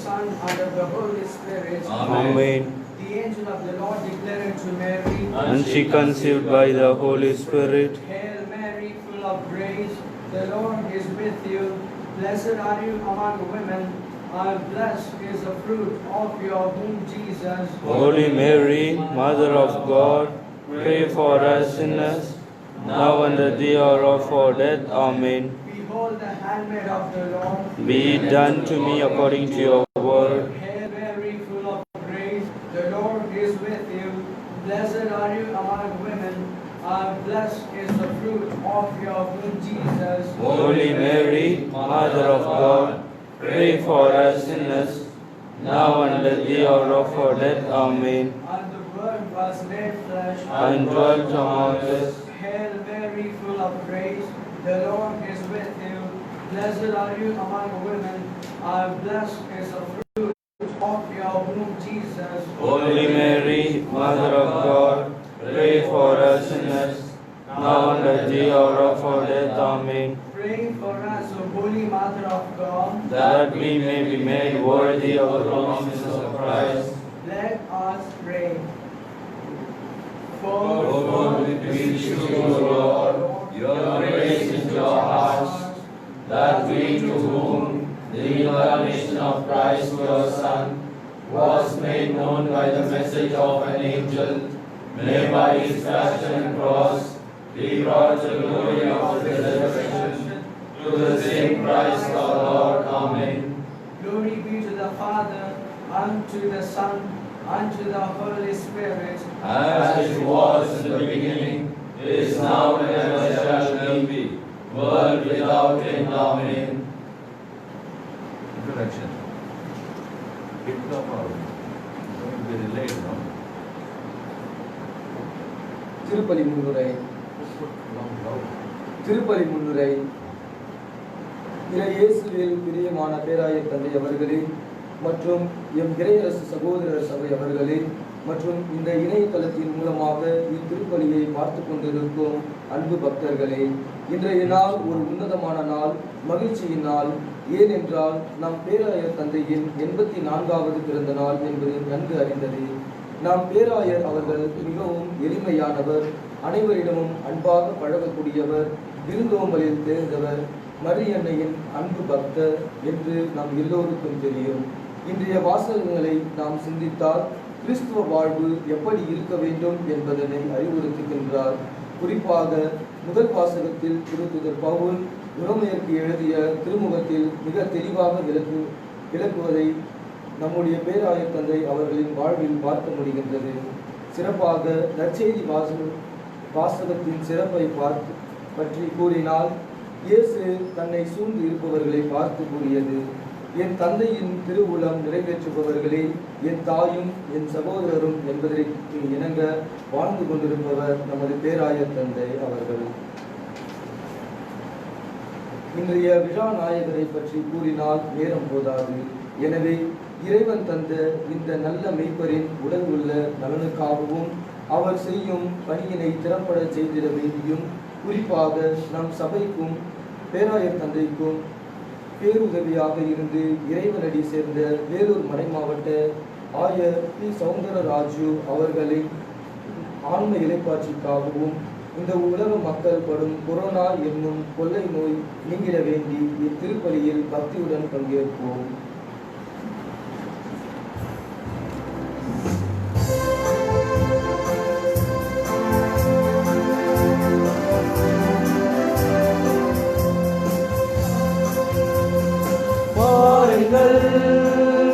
Son, and of the Holy Spirit. Amen. The angel of the Lord declared to Mary, And she conceived by the Holy Spirit. Hail Mary, full of grace, the Lord is with you. Blessed are you among women, and blessed is the fruit of your womb, Jesus. Holy Mary, Mother of God, pray for us sinners, now and at the hour of our death. Amen. Behold the handmaid of the Lord. Be it done to me according to your word. Hail Mary, full of grace, the Lord is with you. Blessed are you among women, and blessed is the fruit of your womb, Jesus. Holy Mary, Mother of God, pray for us sinners, now and at the hour of our death. Amen. And the Word was made flesh And dwelt among us. Hail Mary, full of grace, the Lord is with you. Blessed are you among women, and blessed is the fruit of your womb, Jesus. Holy Mary, Mother of God, pray for us sinners, now and at the hour of our death. Amen. Pray for us, O Holy Mother of God, That we may be made worthy of the promises of Christ. let us pray. For we beseech you, Lord, your grace into our hearts, that we to whom the incarnation of Christ your Son was made known by the message of an angel, may by his passion and cross be brought to the glory of the resurrection, to the same Christ our Lord. Amen. Glory be to the Father, and to the Son, and to the Holy Spirit. As it was in the beginning, is now, and ever shall be, world without end. Amen. Introduction. It will be delayed, no? திருப்பலி முன்னுரை. திருப்பலி முன்னுரை. இயேசுவில் பிரியமான பேராயர் தந்தை அவர்களே, மற்றும் எம் இறையரசு சகோதரர் சபை அவர்களே, மற்றும் இந்த இணையதளத்தின் மூலமாக இத்திருப்பலியை பார்த்து கொண்டிருக்கும் அன்பு பக்தர்களே, இன்றைய நாள் ஒரு உன்னதமான நாள், மகிழ்ச்சியின் நாள். ஏனென்றால் நம் பேராயர் தந்தையின் 84வது பிறந்த நாள் என்பது நன்கு அறிந்தது. நாம் பேராயர் அவர்கள் மிகவும் எளிமையானவர், அனைவரிடமும் அன்பாக பழகக்கூடியவர், விருந்தோம்பலில் தேர்ந்தவர், மரியன்னையின் அன்பு பக்தர் என்று நாம் எல்லோருக்கும் தெரியும். இன்றைய வாசகங்களை நாம் சிந்தித்தால் கிறிஸ்துவ வாழ்வு எப்படி இருக்க வேண்டும் என்பதனை அறிவுறுத்துகின்றார். குறிப்பாக முதல் வாசகத்தில் திருத்தூதர் பவுல் ரோமையருக்கு எழுதிய திருமுகத்தில் மிக தெளிவாக விளக்குவதை நம்முடைய பேராயர் தந்தை அவர்களின் வாழ்வில் பார்க்க முடிகின்றது. சிறப்பாக நற்செய்தி வாசகத்தின் சிறப்பை பற்றி கூறினால், இயேசு தன்னை சூழ்ந்து இருப்பவர்களை பார்த்து கூறியது, என் தந்தையின் திருவுளம் நிறைவேற்றுபவர்களே என் தாயும் என் சகோதரரும் என்பதற்கு இணங்க வாழ்ந்து கொண்டிருப்பவர் நமது பேராயர் தந்தை அவர்கள். இன்றைய விழா நாயகரை பற்றி கூறினால் நேரம் போதாது. எனவே இறைவன் தந்த இந்த நல்ல மெய்ப்பரின் உடல் உள்ள நலனுக்காகவும் அவர் செய்யும் பணியினை திறம்பட செய்திட வேண்டியும், குறிப்பாக நம் சபைக்கும் பேராயர் தந்தைக்கும் பேருதவியாக இருந்து இறைவனடி சேர்ந்த வேலூர் மறைமாவட்ட ஆயர் பி. சௌந்தரராஜு அவர்களின் ஆன்ம இலைப்பாட்சிக்காகவும் இந்த உலக மக்கள் படும் கொரோனா என்னும் கொள்ளை நோய் நீங்கிட வேண்டி இத்திருப்பலியில் பக்தியுடன் பங்கேற்போம்.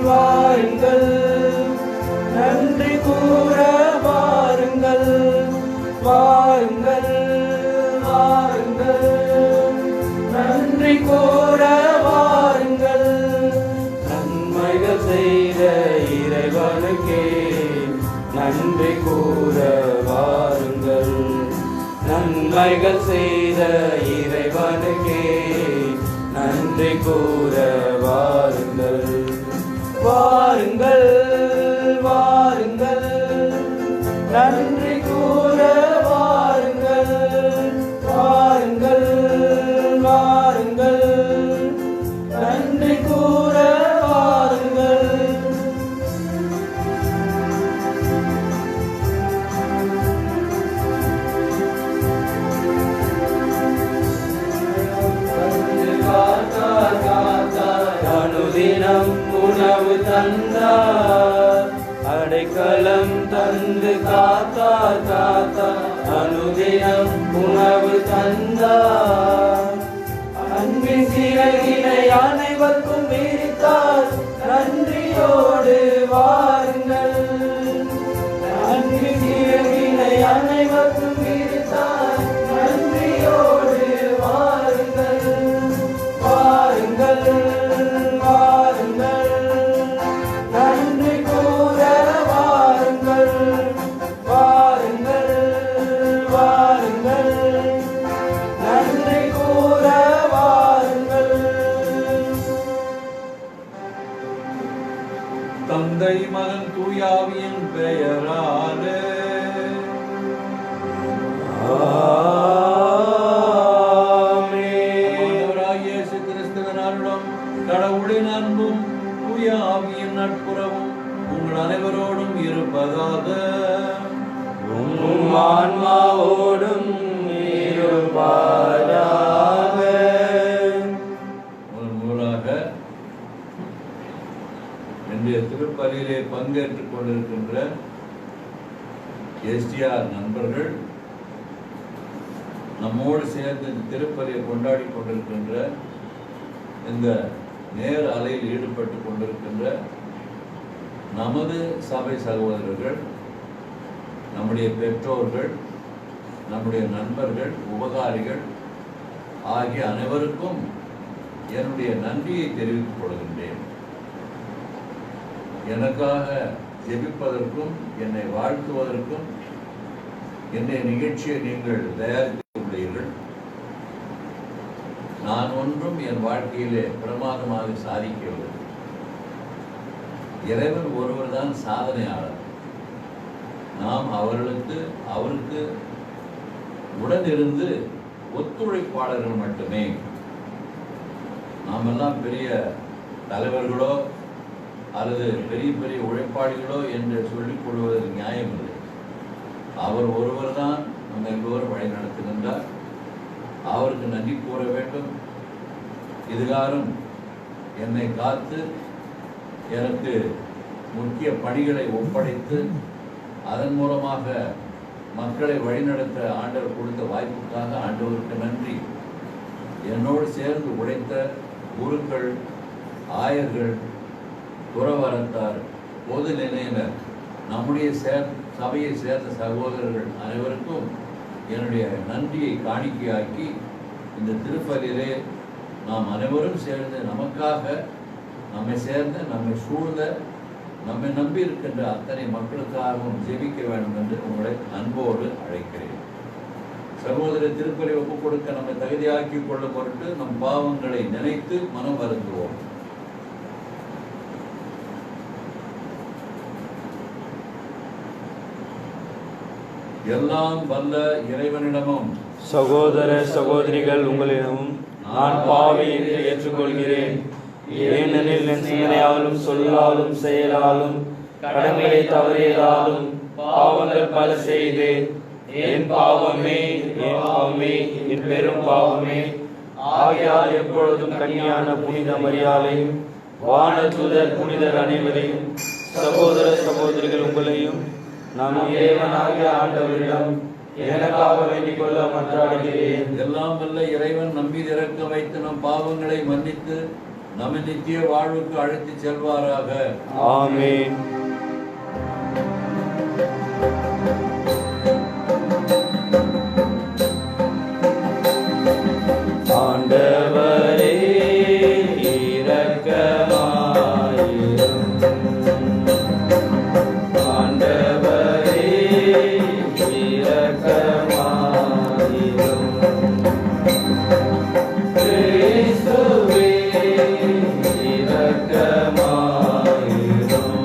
வாருங்கள், நன்றி கூற வாருங்கள், வாருங்கள், வாருங்கள், நன்றி கூற வாருங்கள், நன்மைகள் செய்த இறைவனுக்கே நன்றி கூற வாருங்கள், நன்மைகள் செய்த இறைவனுக்கே நன்றி கூற வாருங்கள், வாருங்கள், வாருங்கள், நன்றி கூற வாருங்கள், வாருங்கள், வாருங்கள், நன்றி கூற வாருங்கள். அனுதினம் உணவு தந்தார், அடைக்கலம் தந்து காத்தார் காத்தார். அனுதினம் உணவு தந்தார், அன்பின் சிறகினை அனைவருக்கும் விரித்தார். நன்றியோடு வாருங்கள், அன்பின் சிறகினை அனைவருக்கும் விரித்தார். நன்றியோடு வாருங்கள், வாருங்கள், வாருங்கள். நன்றி கூற வாருங்கள், வாருங்கள், வாருங்கள். நன்றி கூற வாருங்கள். தந்தை மகன் தூயாவியின் பெயராலே ஆண்டவராகிய இயேசு கிறிஸ்துவின் அருளும் கடவுளின் அன்பும் தூய ஆவியின் நட்புறவும் உங்கள் அனைவரோடும் இருப்பதாக. உம் ஆன்மாவோடும் இருப்பாராக. முதலாக இன்றைய திருப்பலியிலே பங்கேற்றுக் கொண்டிருக்கின்ற எஸ்டிஆர் நண்பர்கள், நம்மோடு சேர்ந்து இந்த திருப்பலியை கொண்டாடி கொண்டிருக்கின்ற, இந்த நேர் அலையில் ஈடுபட்டு கொண்டிருக்கின்ற நமது சபை சகோதரர்கள், நம்முடைய பெற்றோர்கள், நம்முடைய நண்பர்கள், உபகாரிகள் ஆகிய அனைவருக்கும் என்னுடைய நன்றியை தெரிவித்துக் கொள்கின்றேன். எனக்காக ஜெபிப்பதற்கும் என்னை வாழ்த்துவதற்கும் என்னுடைய நிகழ்ச்சியை நீங்கள் தயாரித்துள்ளீர்கள். நான் ஒன்றும் என் வாழ்க்கையிலே பிரமாதமாக சாதிக்கவில்லை. இறைவன் ஒருவர் தான் சாதனையாளர். நாம் அவருக்கு உடனிருந்து ஒத்துழைப்பாளர்கள் மட்டுமே. நாம் எல்லாம் பெரிய தலைவர்களோ அல்லது பெரிய பெரிய உழைப்பாளிகளோ என்று சொல்லிக் கொள்வதற்கு நியாயம் இல்லை. அவர் ஒருவர் தான் நம்ம எல்லோரும் வழி நடத்துகின்றார். அவருக்கு நன்றி கூற வேண்டும். இதுகாரும் என்னை காத்து எனக்கு முக்கிய பணிகளை ஒப்படைத்து அதன் மூலமாக மக்களை வழிநடத்த ஆண்டவர் கொடுத்த வாய்ப்புக்காக ஆண்டவருக்கு நன்றி. என்னோடு சேர்ந்து உழைத்த குருக்கள், ஆயர்கள், துறவரத்தார், பொது நிலையினர், நம்முடைய சபையை சேர்ந்த சகோதரர்கள் அனைவருக்கும் என்னுடைய நன்றியை காணிக்கையாக்கி இந்த திருப்பலியிலே நாம் அனைவரும் சேர்ந்து நமக்காக, நம்மை சேர்ந்த, நம்மை சூழ்ந்த, நம்மை நம்பி இருக்கின்ற அத்தனை மக்களுக்காகவும் ஜெபிக்க வேண்டும் என்று உங்களை அன்போடு அழைக்கிறேன். சகோதர திருப்பலி ஒப்புக் கொடுக்க நம்மை தகுதியாக்கி கொள்ளும் பொருட்டு நம் பாவங்களை நினைத்து மனம் வருந்துவோம். எல்லாம் வல்ல இறைவனிடமும் சகோதர சகோதரிகள் உங்களிடமும் நான் பாவி என்று ஏற்றுக்கொள்கிறேன். ஏனெனில் என் சிந்தனையாலும் சொல்லாலும் செயலாலும் கடமையை தவறியதாலும் பாவங்கள் பல செய்தேன். என் பாவமே, என் பெரும் பாவமே. ஆகையால் எப்பொழுதும் கன்னியான புனித மரியாதையும் வானதூதர் புனிதர் அனைவரையும் சகோதர சகோதரிகள் உங்களையும் நம் இறைவனாகிய ஆண்டவரிடம் எனக்காக வேண்டிக் கொள்ள மன்றாடுகிறேன். எல்லாம் வல்ல இறைவன் நம்பி இறக்க வைத்து நம் பாவங்களை மன்னித்து நம்மை நித்திய வாழ்வுக்கு அழைத்து செல்வாராக. ஆமென். ஆண்டவரே இரக்கமாயிரும். ஆண்டவரே இரக்கமாயிரும். கிறிஸ்துவே இரக்கமாயிரும்.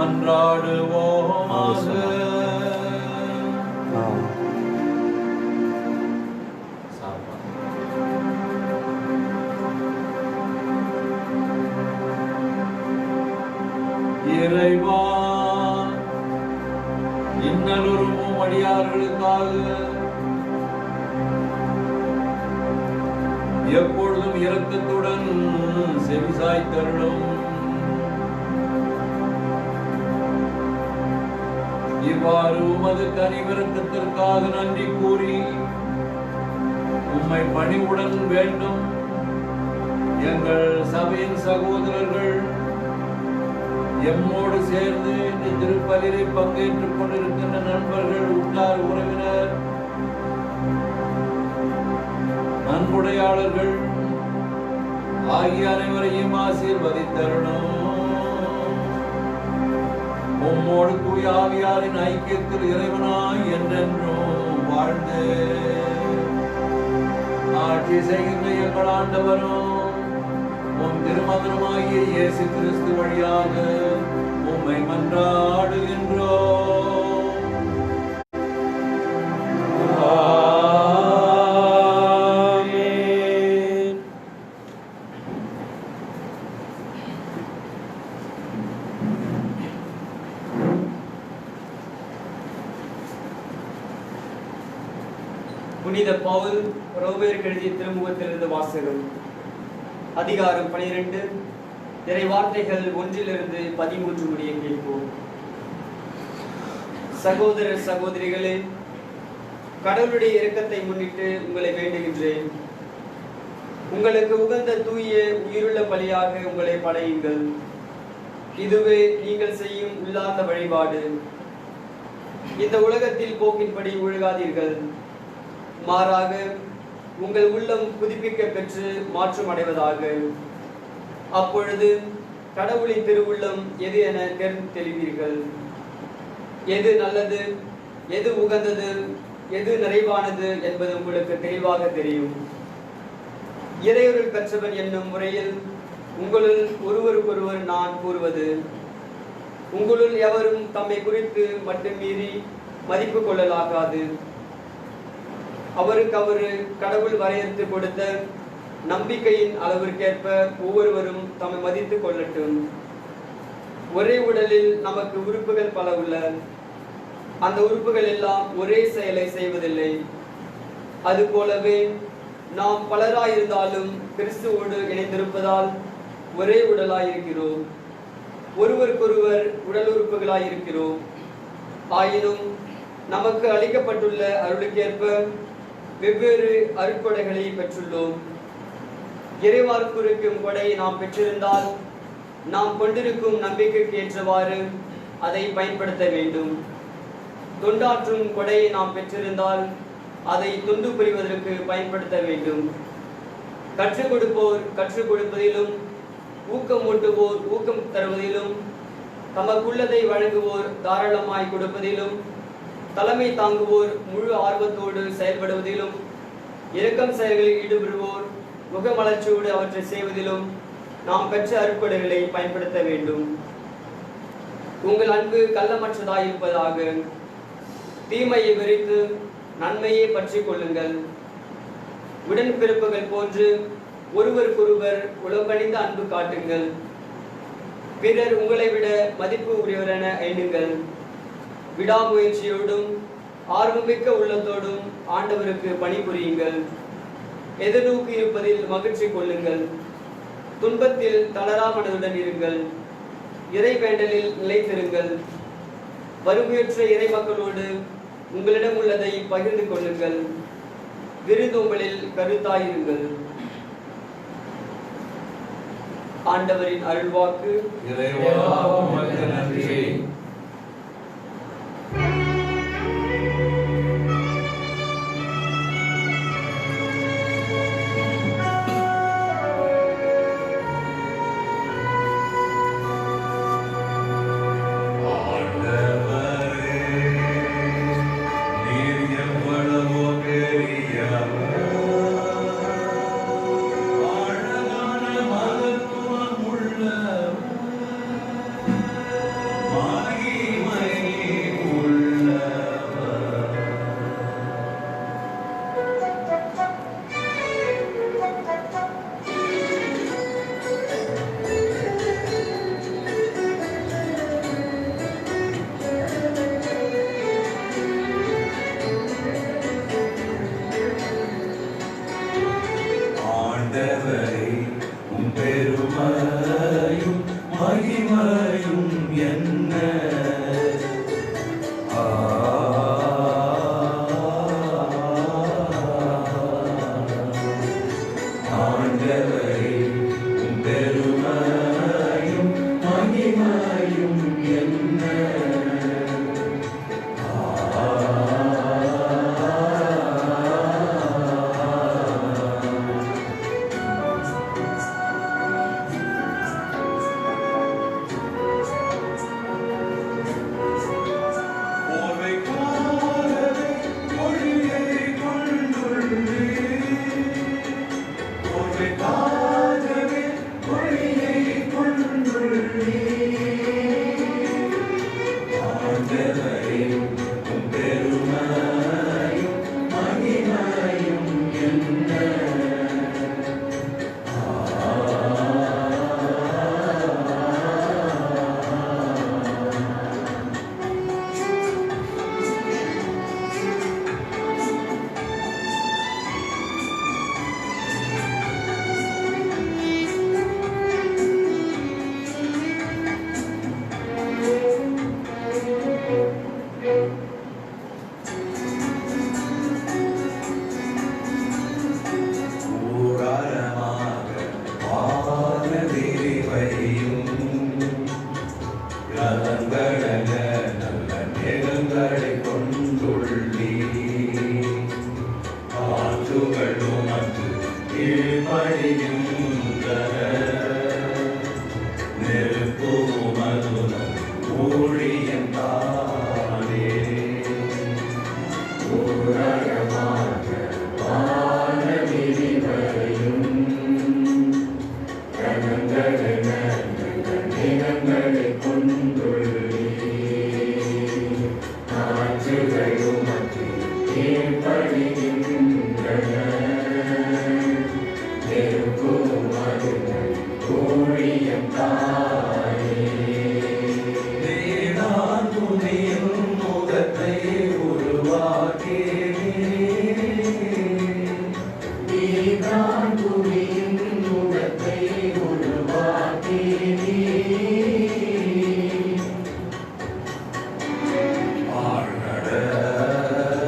மன்றாடுவோமாக. இறைவா, இன்னலுறும் அடியார்களுக்காக எப்பொழுதும் இரக்கத்துடன் செவிசாய்த்தருளும். இவ்வாறு உமது கனிவிரக்கத்திற்காக நன்றி கூறி உம்மை பணிவுடன் வேண்டும் எங்கள் சபையின் சகோதரர்கள் எம்மோடு சேர்ந்து இந்த திருப்பலியை பங்கேற்றுக் கொண்டிருக்கின்ற நண்பர்கள், உற்றார், உறவினர், நன்கொடையாளர்கள் ஆகிய அனைவரையும் ஆசீர்வதித்தருளும். உம்மோடு தூய ஆவியாரின் ஐக்கியத்தில் இறைவனாய் என்றென்றும் வாழ்ந்து ஆட்சி செய்கின்ற எங்கள் ஆண்டவரும் உம் திருமகனுமாகிய இயேசு கிறிஸ்து வழியாக உம்மை மன்றாடுகின்றோம். புனித பவுல் ரோமேயருக்கு எழுதிய திருமுகத்திலிருந்து வாசகம். அதிகாரம் 12, இறை வார்த்தைகள் 1-13 முடிய கேட்போம். சகோதர சகோதரிகளே, கடவுளுடைய இரக்கத்தை முன்னிட்டு உங்களை வேண்டுகின்றேன். உங்களுக்கு உகந்த தூய உயிருள்ள பலியாக உங்களை படையுங்கள். இதுவே நீங்கள் செய்யும் உள்ளார்ந்த வழிபாடு. இந்த உலகத்தில் போக்கின்படி ஒழுகாதீர்கள், மாறாக உங்கள் உள்ளம் புதுப்பிக்க பெற்று மாற்றம் அடைவதாக. அப்பொழுது கடவுளின் திருவுள்ளம் எது என தெளிவீர்கள். எது நல்லது, எது உகந்தது, எது நிறைவானது என்பது உங்களுக்கு தெளிவாக தெரியும். இறையொருள் கற்றவன் என்னும் முறையில் உங்களுள் ஒருவருக்கொருவர் நான் கூறுவது, உங்களுள் எவரும் தம்மை குறித்து மட்டும் மீறி மதிப்பு கொள்ளலாகாது. அவருக்கு கடவுள் வரையறுத்து கொடுத்த நம்பிக்கையின் அளவிற்கேற்ப ஒவ்வொருவரும் தம்மை மதித்து கொள்ளட்டும். ஒரே உடலில் நமக்கு உறுப்புகள் பல உள்ள, அந்த உறுப்புகள் எல்லாம் ஒரே செயலை செய்வதில்லை. அதுபோலவே நாம் பலராயிருந்தாலும் கிறிஸ்துவோடு இணைந்திருப்பதால் ஒரே உடலாயிருக்கிறோம், ஒருவருக்கொருவர் உடல் உறுப்புகளாயிருக்கிறோம். ஆயினும் நமக்கு அளிக்கப்பட்டுள்ள அருளுக்கேற்ப வெவ்வேறு அருட்கொடைகளை பெற்றுள்ளோம். இறைவார்ப்புரைக்கும் கொடை நாம் பெற்றிருந்தால் நாம் கொண்டிருக்கும் நம்பிக்கைக்கு ஏற்றவாறு அதை பயன்படுத்த வேண்டும். தொண்டாற்றும் கொடையை நாம் பெற்றிருந்தால் அதை தொண்டு புரிவதற்கு பயன்படுத்த வேண்டும். கற்றுக் கொடுப்போர் கற்றுக் கொடுப்பதிலும், ஊக்கமூட்டுவோர் ஊக்கம் தருவதிலும், தமக்குள்ளதை வழங்குவோர் தாராளமாய் கொடுப்பதிலும், தலைமை தாங்குவோர் முழு ஆர்வத்தோடு செயல்படுவதிலும், இரக்கம் செயல்களில் ஈடுபடுவோர் முகமலர்ச்சியோடு அவற்றை செய்வதிலும் நாம் பெற்ற அருட்கொடைகளை பயன்படுத்த வேண்டும். உங்கள் அன்பு கள்ளமற்றதாயிருப்பதாக. தீமையை வெறுத்து நன்மையை பற்றி கொள்ளுங்கள். உடன்பிறப்புகள் போன்று ஒருவருக்கொருவர் உளம்பணிந்த அன்பு காட்டுங்கள். பிறர் உங்களை விட மதிப்பு உரியவரென எண்ணுங்கள். விடாமுயற்சியோடும் ஆர்வமிக்க உள்ளத்தோடும் ஆண்டவருக்கு பணிபுரியுங்கள். எதிர்நோக்கி இருப்பதில் மகிழ்ச்சி கொள்ளுங்கள். துன்பத்தில் தளரா மனதுடன் இருங்கள். இறை வேண்டலில் நிலைத்திருங்கள். வறுமையுற்ற இறை மக்களோடு உங்களிடம் உள்ளதை பகிர்ந்து கொள்ளுங்கள். விருந்தோம்பலில் கருத்தாயிருங்கள். ஆண்டவரின் அருள்வாக்கு. இறைவா, உமக்கு நன்றி. கலங்கடங்க நல்ல மேகங்களை கொண்டுள்ளி காற்றுகள் உமக்கு கீழ்ப்படிகின்றன நெருப்பு உமதுடன் ஊழியம் தானே ஊரகமாக வானவிரி வரையும் கலங்கடங்க மேகங்களை கொண்டுள்ளி காற்றுகள் உமக்கு கீழ்ப்படிகின்றன நெருப்பு உமதுடன் ஊழியம் தானே நீதான் துணியும் முகத்தை உருவாக்கி நீதான் துணியும் முகத்தை உருவாக்கி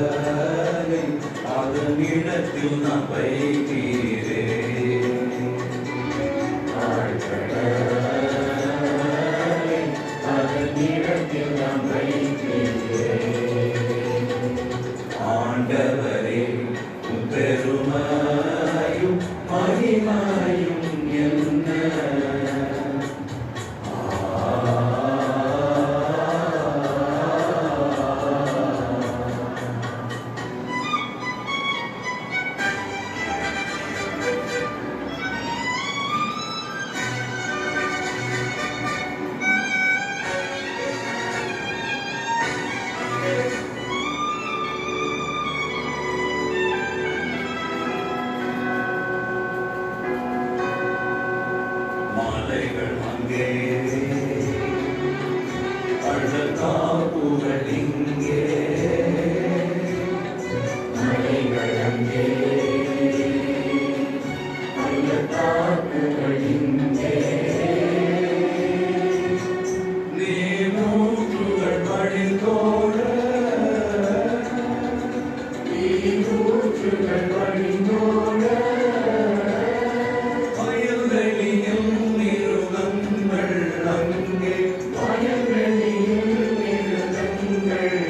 ஆழ்கடலை அதன் இடத்தில் நான் வைத்தீரே ஆழ்கடலை அதன் இடத்தில் நான் வைத்தீரே ஆண்டவரே உம் பெருமையும் மகிமையும் என்ன மாலைகள் அங்கே பள்ளத்தாக்குகள் இங்கே மலைகள் அங்கே பள்ளத்தாக்குகள் இங்கே நீரூற்றுகள் வழிந்தோட நீரூற்றுகள் வழிந்தோட வயல்வெளியில் மிருகங்கள் அங்கே வயல்வெளியில் மிருகங்கள்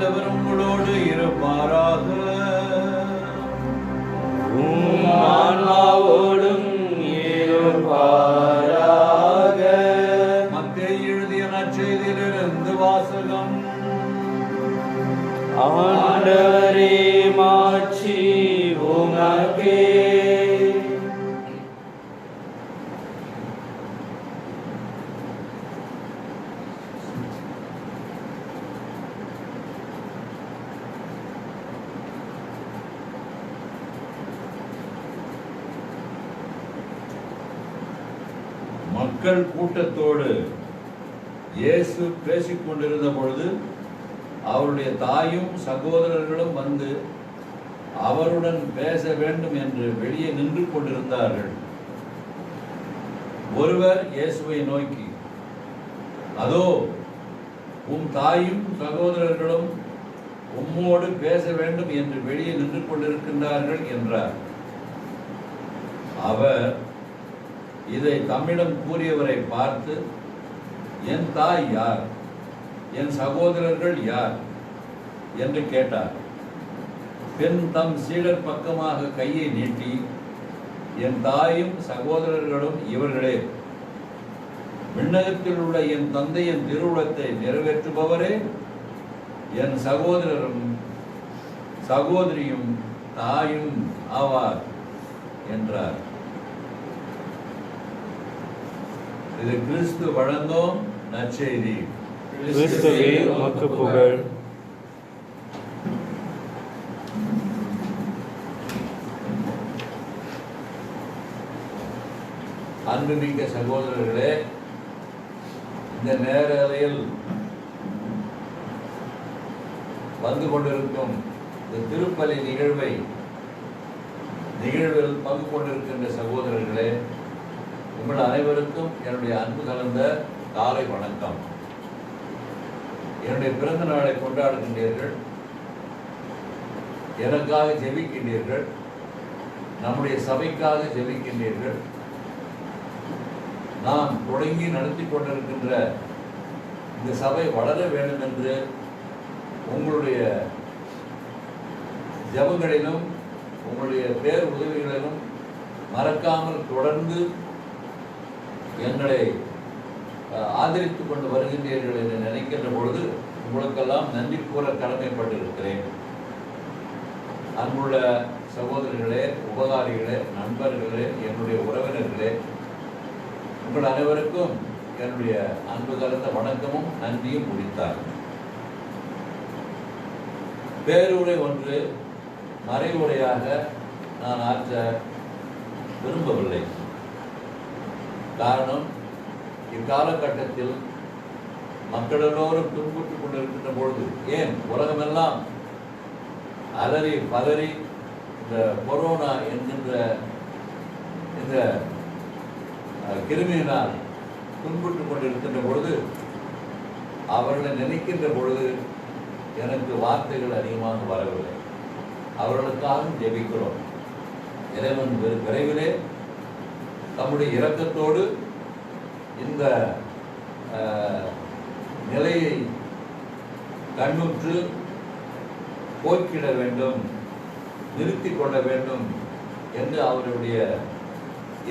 ஆண்டவர் உங்களோடு இருப்பாராக. ஆன்மாவோடும் இருப்பாராக. மத்தேயு எழுதிய நற்செய்தியிலிருந்து வாசகம். ஆண்டவரே மாட்சி உமக்கே. மக்கள் கூட்டத்தோடு இயேசு பேசிக் கொண்டிருந்த பொழுது அவருடைய தாயும் சகோதரர்களும் வந்து அவருடன் பேச வேண்டும் என்று வெளியே நின்று கொண்டிருந்தார்கள். ஒருவர் இயேசுவை நோக்கி, அதோ உம் தாயும் சகோதரர்களும் உம்மோடு பேச வேண்டும் என்று வெளியே நின்று கொண்டிருக்கின்றார்கள் என்றார். அவர் இதை தம்மிடம் கூறியவரை பார்த்து, என் தாய் யார், என் சகோதரர்கள் யார் என்று கேட்டார். பின் தம் சீடர் பக்கமாக கையை நீட்டி, என் தாயும் சகோதரர்களும் இவர்களே, விண்ணகத்தில் உள்ள என் தந்தையின் திருவுளத்தை நிறைவேற்றுபவரே என் சகோதரரும் சகோதரியும் தாயும் ஆவார் என்றார். இது கிறிஸ்து வழங்கும் நற்செய்தி. கிறிஸ்துவே உமக்கு புகழ். அன்புமிக்க சகோதரர்களே, இந்த நேரலையில் வந்து கொண்டிருக்கும் இந்த திருப்பலி நிகழ்வில் பங்கு கொண்டிருக்கின்ற சகோதரர்களே, உங்கள் அனைவருக்கும் என்னுடைய அன்பு கலந்த காலை வணக்கம். என்னுடைய பிறந்த நாளை கொண்டாடுகின்றீர்கள், எனக்காக ஜெபிக்கின்றீர்கள், நம்முடைய சபைக்காக ஜெபிக்கின்றீர்கள். நாம் தொடங்கி நடத்தி கொண்டிருக்கின்ற இந்த சபை வளர வேண்டும் என்று உங்களுடைய ஜெபங்களிலும் உங்களுடைய பேர் உதவிகளிலும் மறக்காமல் தொடர்ந்து எங்களை ஆதரித்துக் கொண்டு வருகின்றீர்கள் என்று நினைக்கின்ற பொழுது உங்களுக்கெல்லாம் நன்றி கூற கடமைப்பட்டிருக்கிறேன். அன்புள்ள சகோதரர்களே, உபகாரிகளே, நண்பர்களே, என்னுடைய உறவினர்களே, உங்கள் அனைவருக்கும் என்னுடைய அன்பு கலந்த வணக்கமும் நன்றியும் முடித்தார். பேருரை ஒன்று மறைவுரையாக நான் ஆற்ற விரும்பவில்லை. காரணம், இக்காலகட்டத்தில் மக்கள் எல்லோரும் துன்புற்றுக் கொண்டிருக்கின்ற பொழுது, ஏன் உலகமெல்லாம் அலறி பதறி இந்த கொரோனா என்கின்ற இந்த கிருமியினால் துன்புற்றுக் கொண்டிருக்கின்ற பொழுது, அவர்களை நினைக்கின்ற பொழுது எனக்கு வார்த்தைகள் அதிகமாக வரவில்லை. அவர்களுக்காக ஜெபிக்கிறோம். இறைவன் விரைவிலே தம்முடைய இரக்கத்தோடு இந்த நிலையை கண்ணுற்று போக்கிட வேண்டும், நிறுத்தி கொள்ள வேண்டும் என்று அவருடைய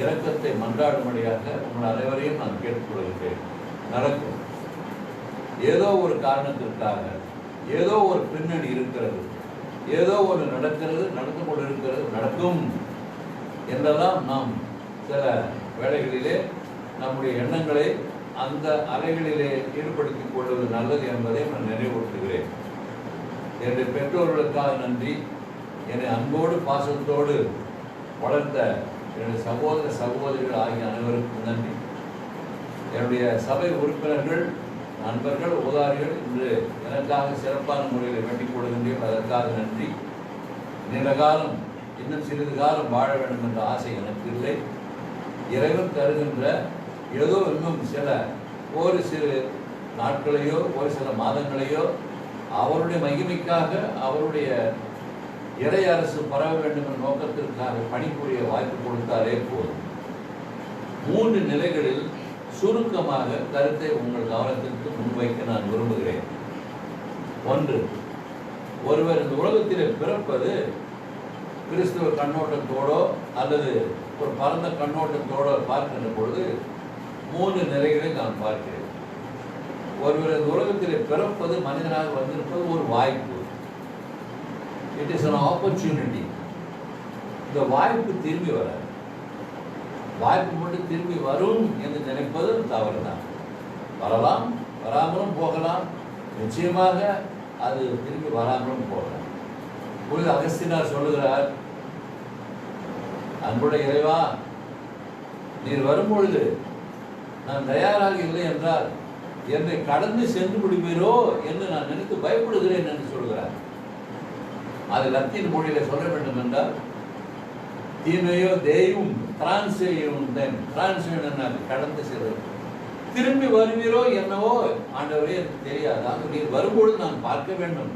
இரக்கத்தை மன்றாடும்படியாக உங்கள் அனைவரையும் நான் கேட்டுக்கொள்கிறேன். நடக்கும். ஏதோ ஒரு காரணத்திற்காக ஏதோ ஒரு பின்னணி இருக்கிறது, ஏதோ ஒரு நடக்கிறது, நடந்து கொண்டிருக்கிறது, நடக்கும் என்றெல்லாம் நாம் சில வேளைகளிலே நம்முடைய எண்ணங்களை அந்த அறைகளிலே ஈடுபடுத்திக் கொள்வது நல்லது என்பதை நான் நினைவூட்டுகிறேன். என்னுடைய பெற்றோர்களுக்காக நன்றி. என்னை அன்போடு பாசத்தோடு வளர்த்த என்னுடைய சகோதர சகோதரிகள் ஆகிய அனைவருக்கும் நன்றி. என்னுடைய சபை உறுப்பினர்கள், நண்பர்கள், உபகாரிகள் இன்று எனக்காக சிறப்பான முறையில் வேண்டிக் கொள்கின்றீர்கள், அதற்காக நன்றி. நீண்ட காலம், இன்னும் சிறிது காலம் வாழ வேண்டும் என்ற ஆசை எனக்கு இல்லை. இறைவன் தருகின்ற ஏதோ இன்னும் ஒரு சிறு நாட்களையோ ஒரு சில மாதங்களையோ அவருடைய மகிமைக்காக, அவருடைய இறை அரசு பரவ வேண்டும் என்ற நோக்கத்திற்காக பணிபுரிய வாய்ப்பு கொடுத்தாலே போதும். 3 நிலைகளில் சுருக்கமாக கருத்தை உங்கள் கவனத்திற்கு முன்வைக்க நான் விரும்புகிறேன். 1, ஒருவர் இந்த உலகத்திலே பிறப்பது கிறிஸ்துவ கண்ணோட்டத்தோடோ அல்லது ஒரு பரந்த கண்ணோட்டத்தோடு பார்க்கின்ற பொழுது 3 நிலைகளை நான் பார்க்கிறேன். ஒருவர் இந்த உலகத்திலே பிறப்பது, மனிதனாக வந்திருப்பது ஒரு வாய்ப்பு. It is an opportunity. இந்த வாய்ப்பு திரும்பி வராது. வாய்ப்பு மட்டும் திரும்பி வரும் என்று நினைப்பது தவறு தான். வரலாம், வராமலும் போகலாம், நிச்சயமாக அது திரும்பி வராமலும் போகலாம். புனித அகஸ்தினார் சொல்லுகிறார், அன்புடைய இறைவா, நீர் வரும்பொழுது நான் தயாராக இல்லை என்றால் என்னை கடந்து சென்று விடுவீரோ என்று நான் நினைத்து பயப்படுகிறேன் என்று சொல்கிறார். அது லத்தீன் மொழியில சொல்ல வேண்டும் என்றால் தீமையோ தெய்வம் கடந்து செல்வது. திரும்பி வருவீரோ என்னவோ ஆண்டவரே எனக்கு தெரியாது. ஆக நீர் வரும்பொழுது நான் பார்க்க வேண்டும்,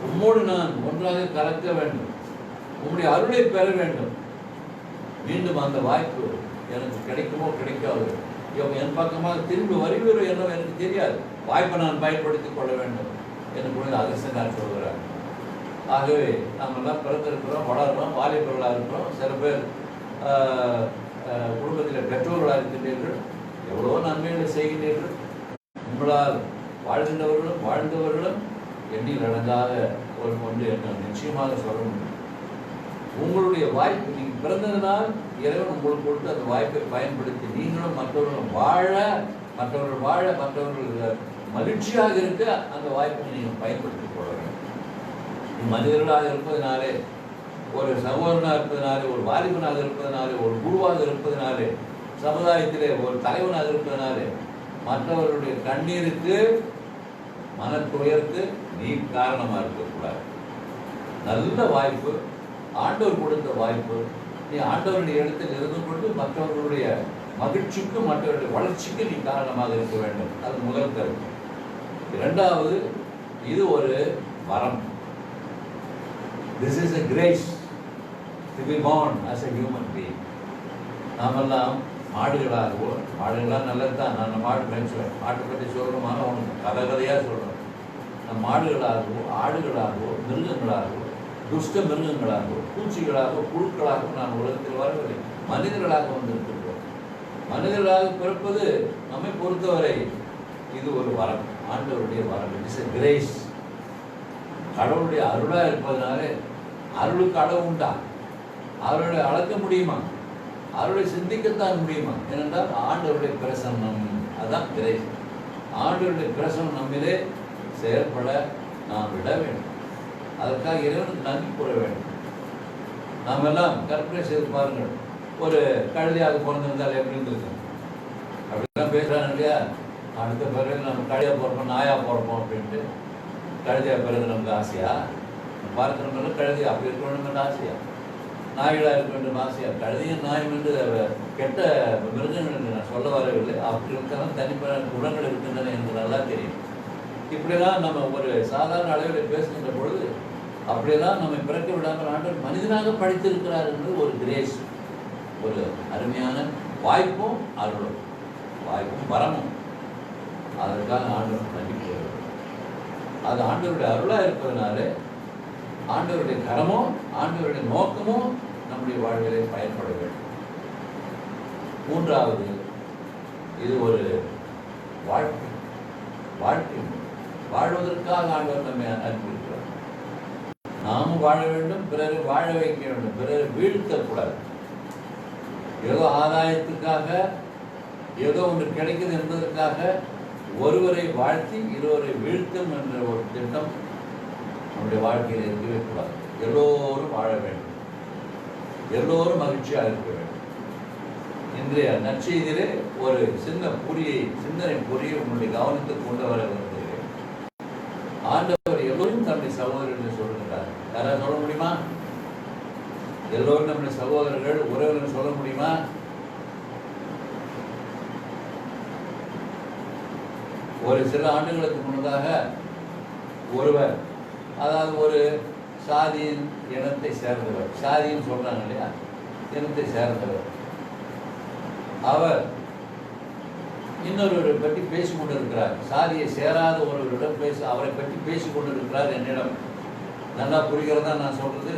உம்மோடு நான் ஒன்றாக கலக்க வேண்டும், உம்முடைய அருளை பெற வேண்டும். மீண்டும் அந்த வாய்ப்பு எனக்கு கிடைக்குமோ கிடைக்காது, என் பக்கமாக திரும்பி வருவீரோ என்னவோ எனக்கு தெரியாது, வாய்ப்பை நான் பயன்படுத்திக் கொள்ள வேண்டும் என்று புனித அகஸ்தினார் சொல்கிறார். ஆகவே நாம் எல்லாம் பிறந்திருக்கிறோம், வளர்கிறோம், வாலிபர்களாக இருக்கிறோம். சில பேர் குடும்பத்தில் பெற்றோர்களாக இருக்கின்றீர்கள், எவ்வளவோ நன்மைகளை செய்கின்றீர்கள். உங்களால் வாழ்ந்தவர்களும் எண்ணில் அடங்காத ஒரு ஒன்று என்று நிச்சயமாக சொல்ல முடியும். உங்களுடைய வாய்ப்பு, நீங்கள் பிறந்ததினால் இறைவன் உங்களுக்கு கொடுத்து அந்த வாய்ப்பை பயன்படுத்தி நீங்களும் மற்றவர்களும் மற்றவர்கள் மகிழ்ச்சியாக இருக்க அந்த வாய்ப்பை நீங்கள் பயன்படுத்திக் கொள்ள வேண்டும். மனிதர்களாக இருப்பதனாலே, ஒரு சகோதரனாக இருப்பதனாலே, ஒரு வாலிபனாக இருப்பதனாலே, ஒரு குருவாக இருப்பதனாலே, சமுதாயத்திலே ஒரு தலைவனாக இருப்பதனாலே மற்றவர்களுடைய கண்ணீருக்கு, மனத்துயருக்கு நீ காரணமாக இருக்கக்கூடாது. நல்ல வாய்ப்பு, ஆண்டவர் கொடுத்த வாய்ப்பு. நீ ஆண்டவருடைய இடத்தில் இருந்து கொண்டு மற்றவர்களுடைய மகிழ்ச்சிக்கு, மற்றவருடைய வளர்ச்சிக்கு நீ காரணமாக இருக்க வேண்டும். அது முதல் கருத்து. இரண்டாவது, இது ஒரு வரம். This is a grace to be born as a human being. நாமெல்லாம் மாடுகளாகவோ, மாடுகளாக நல்லது தான், நான் மாடு மேய்ச்சுவேன், மாட்டை பற்றி சொல்லணுமான உனக்கு கதையாக சொல்கிறேன். நம் மாடுகளாகவோ, ஆடுகளாகவோ, மிருகங்களாகவோ, துஷ்ட மிருகங்களாகவோ, பூச்சிகளாகவோ, புழுக்களாகவோ நான் உலகத்தில் வரவில்லை, மனிதர்களாக வந்திருக்கிறோம். மனிதர்களாக பிறப்பது நம்மை பொறுத்தவரை இது ஒரு வரம், ஆண்டவருடைய வரம். It is a grace. கடவுளுடைய அருளாக இருப்பதனாலே, அருளுக்கு அளவு உண்டா? அவருடைய அளக்க முடியுமா? அவருடைய சிந்திக்கத்தான் முடியுமா? ஏனென்றால் ஆண்டவருடைய பிரசன்னம், அதுதான் கிரேஸ். ஆண்டவருடைய பிரசன்னம் நம்மிலே செயல்பட நாம் விட வேண்டும். அதற்காக இறைவனுக்கு நன்றி கூற வேண்டும். நாம் எல்லாம் கற்பனை செய்து பாருங்கள், ஒரு கழுதையாக பிறந்திருந்தால் எப்படி இருந்திருக்கும்? அப்படிலாம் பேசுகிறாங்க இல்லையா? அடுத்த பிறகு நம்ம கழுதையாக பிறப்போம், நாயாக பிறப்போம் அப்படின்ட்டு. கழுதையாக பிறகு நமக்கு ஆசையா? பார்க்கணும்னா கழுதை அப்படி இருக்க வேண்டும் என்ற ஆசையா? நாய்களாக இருக்க வேண்டும் ஆசையா? கழுதையும் நாயும் என்று கெட்ட மிருகங்கள் என்று நான் சொல்ல வரவில்லை. அப்படி இருக்கலாம், தனிப்பட்ட குணங்கள் இருக்கின்றன என்று நல்லா தெரியும். இப்படிலாம் நம்ம ஒரு சாதாரண அளவில் பேசுகின்ற பொழுது அப்படியெல்லாம் நம்மை பிறக்க விடாமல் ஆண்டவர் மனிதனாக படித்திருக்கிறார் என்பது ஒரு கிரேஸ், ஒரு அருமையான வாய்ப்பும் அருளும், வாய்ப்பும் வரமும். அதற்காக ஆண்டவர் நம்பிக்கை. அது ஆண்டவருடைய அருளாக இருப்பதனாலே ஆண்டவருடைய கரமோ, ஆண்டவருடைய நோக்கமோ நம்முடைய வாழ்விலே பயன்பட வேண்டும். மூன்றாவது, இது ஒரு வாழ்க்கை. வாழ்வதற்காக ஆண்டவர் நம்மை அனுப்பியிருக்கிறார். நாமும் வாழ வேண்டும், பிறரை வாழ வைக்க வேண்டும், பிறரை வீழ்த்தக்கூடாது. ஏதோ ஆதாயத்துக்காக, ஏதோ ஒன்று கிடைக்குது என்பதற்காக ஒருவரை வாழ்த்தி இருவரை வீழ்த்தும் என்ற ஒரு திட்டம் நம்முடைய வாழ்க்கையில் இருக்கவே கூடாது. எல்லோரும் வாழ வேண்டும், எல்லோரும் மகிழ்ச்சியாக இருக்க வேண்டும். இன்றைய நற்செய்தியிலே ஒரு சிந்தனை பொறியை உங்களுடைய கவனத்துக்கு கொண்டு வர விரும்புகிறேன். ஆண்டவர் எல்லோரும் தன்னுடைய சகோதரர்கள் சொல்லுகிறார். யாராவது சொல்ல முடியுமா? எல்லோரும் நம்முடைய சகோதரர்கள், உறவினர் சொல்ல முடியுமா? ஒரு சில ஆண்டுகளுக்கு முன்னதாக ஒருவர், அதாவது ஒரு சாதியின் இனத்தை சேர்ந்தவர், சாதின்னு சொல்றாங்க இல்லையா, இனத்தை சேர்ந்தவர், அவர் இன்னொருவரை பற்றி பேசி கொண்டிருக்கிறார். சாதியை சேராத ஒருவரிடம் அவரை பற்றி பேசி கொண்டிருக்கிறார் என்னிடம். நல்லா புரிகிறதா நான் சொல்றது?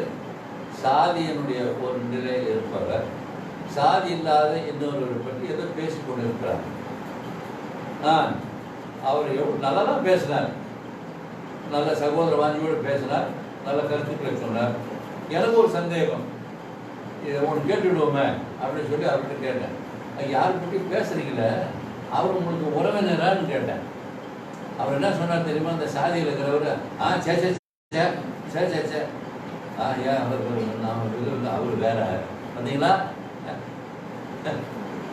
சாதியினுடைய ஒரு நிலையில் இருப்பவர் சாதி இல்லாத இன்னொருவரை பற்றி ஏதோ பேசி கொண்டிருக்கிறார். அவர் நல்லா தான் பேசினார், நல்ல சகோதர வாஞ்சியோடு பேசினார், நல்ல கருத்துக்களை சொன்னார். எனக்கு ஒரு சந்தேகம், இதை ஒன்று கேட்டுவிடுவோமே அப்படின்னு சொல்லி அவர்கிட்ட கேட்டேன். யாரை பற்றி பேசுறீங்களே, அவர் உங்களுக்கு உறவினரான்னு கேட்டேன். அவர் என்ன சொன்னார் தெரியுமா? அந்த சாதியில் இருக்கிறவர் சே சே சே சே சே சே ஏன் அவர் வேற பார்த்தீங்களா?